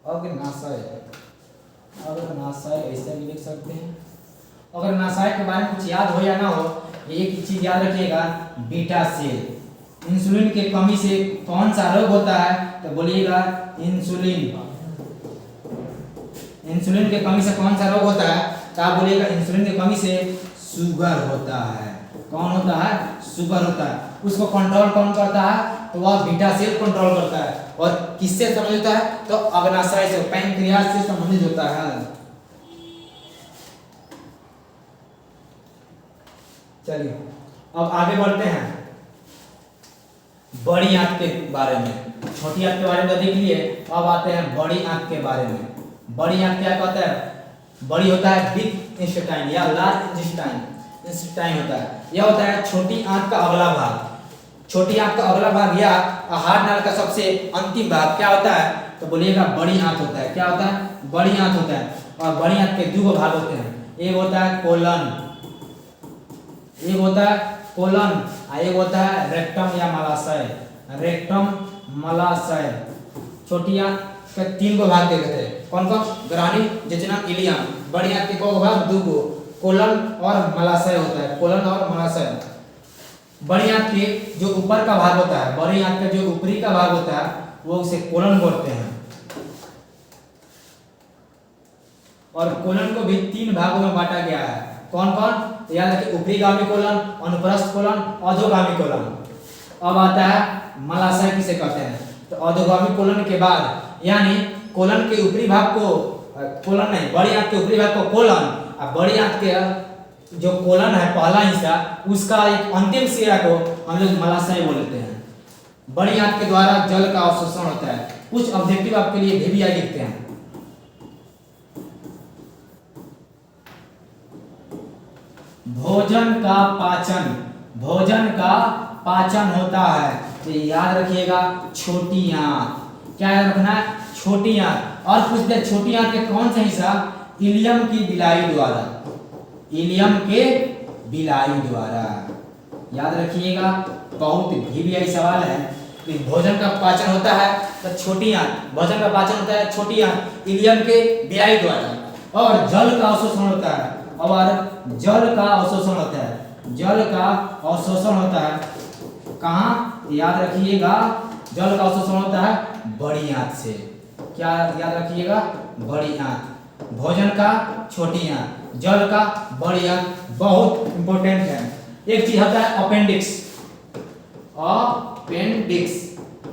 A: अग्नाशय, अग्नाशय ऐसे भी लिख सकते हैं। अग्नाशय के बारे में कुछ याद हो या ना हो, एक चीज याद रखिएगा, बीटा सेल। इंसुलिन के कमी से कौन सा रोग होता है? तो बोलिएगा इंसुलिन। इंसुलिन के कमी से कौन सा रोग होता है? तो आप बोलिएगा इंसुलिन की कमी से शुगर होता है। कौन होता है? शुगर होता है। उसको कंट्रोल कौन करता है? तो वह बीटा सेल कंट्रोल करता है। और किससे संबंधित होता है? तो अग्नाशय से, पैंक्रियाज से संबंधित होता है। चलिए अब आगे बढ़ते हैं बड़ी आंत के बारे में। छोटी आंत के बारे में देख लिए, अब आते हैं बड़ी आंत के बारे में। बड़ी आंत क्या कहता है? बड़ी होता है बिग इंटेस्टाइन या लार्ज इंटेस्टाइन होता है। यह होता है छोटी आंत का अगला भाग। छोटी आंत का अगला भाग या आहार नाल का सबसे अंतिम भाग क्या होता है? तो बोलिएगा बड़ी आंत होता है। क्या होता है? बड़ी आंत होता है। और बड़ी आंत के दो भाग होते हैं, एक होता है कोलन, एक होता है कोलन, एक होता है रेक्टम या मलाशय। रेक्टम, मलाशय। छोटी आंत के तीन गो भाग देते हैं। कौन कौन? ग्रानी, जचना, इलियम। बड़ी आंत के को भाग? दो गो, कोलन और मलाशय होता है। कोलन और मलाशय। बड़ी आंत के जो ऊपर का भाग होता है, बड़ी आंत का जो ऊपरी का भाग होता है, वो उसे कोलन बोलते हैं। और कोलन को भी तीन भागों में बांटा गया है। कौन कौन? तो याद रखिए, ऊपरीगामी कोलन, अनुप्रस्थ कोलन, अधोगामी कोलन। अब आता है मलाशय किसे कहते हैं? तो अधोगामी कोलन के बाद, यानी कोलन के ऊपरी भाग को कोलन नहीं, बड़ी आंत के ऊपरी भाग को कोलन, और बड़ी आंत के जो कोलन है पहला हिस्सा, उसका एक अंतिम सिरा को हम लोग मलाशय बोलते हैं। बड़ी आंत के द्वारा जल का अवशोषण होता है। कुछ ऑब्जेक्टिव आपके लिए VBI लिखते हैं। भोजन का पाचन, भोजन का पाचन होता है। तो याद रखिएगा छोटी आंत। क्या याद रखना है? छोटी आंत। और कुछ देर छोटी आंत के कौन सा हिस्सा? इलियम की बिलाई द्वारा, इलियम के बिलाई द्वारा। याद रखिएगा, बहुत VBI सवाल है कि भोजन का पाचन होता है तो छोटी आंत, भोजन का पाचन होता है छोटी आंत, इलियम के बिलाई द्वारा। और जल का अवशोषण होता है, और जल का अवशोषण होता है, जल का अवशोषण होता है कहाँ? याद रखिएगा, जल का अवशोषण होता है बड़ी आंत से। क्या याद रखिएगा? बड़ी आंत। भोजन का छोटी आंत, जल का बड़ी आंत। बहुत इंपॉर्टेंट है। एक चीज होता है अपेंडिक्स, अपेंडिक्स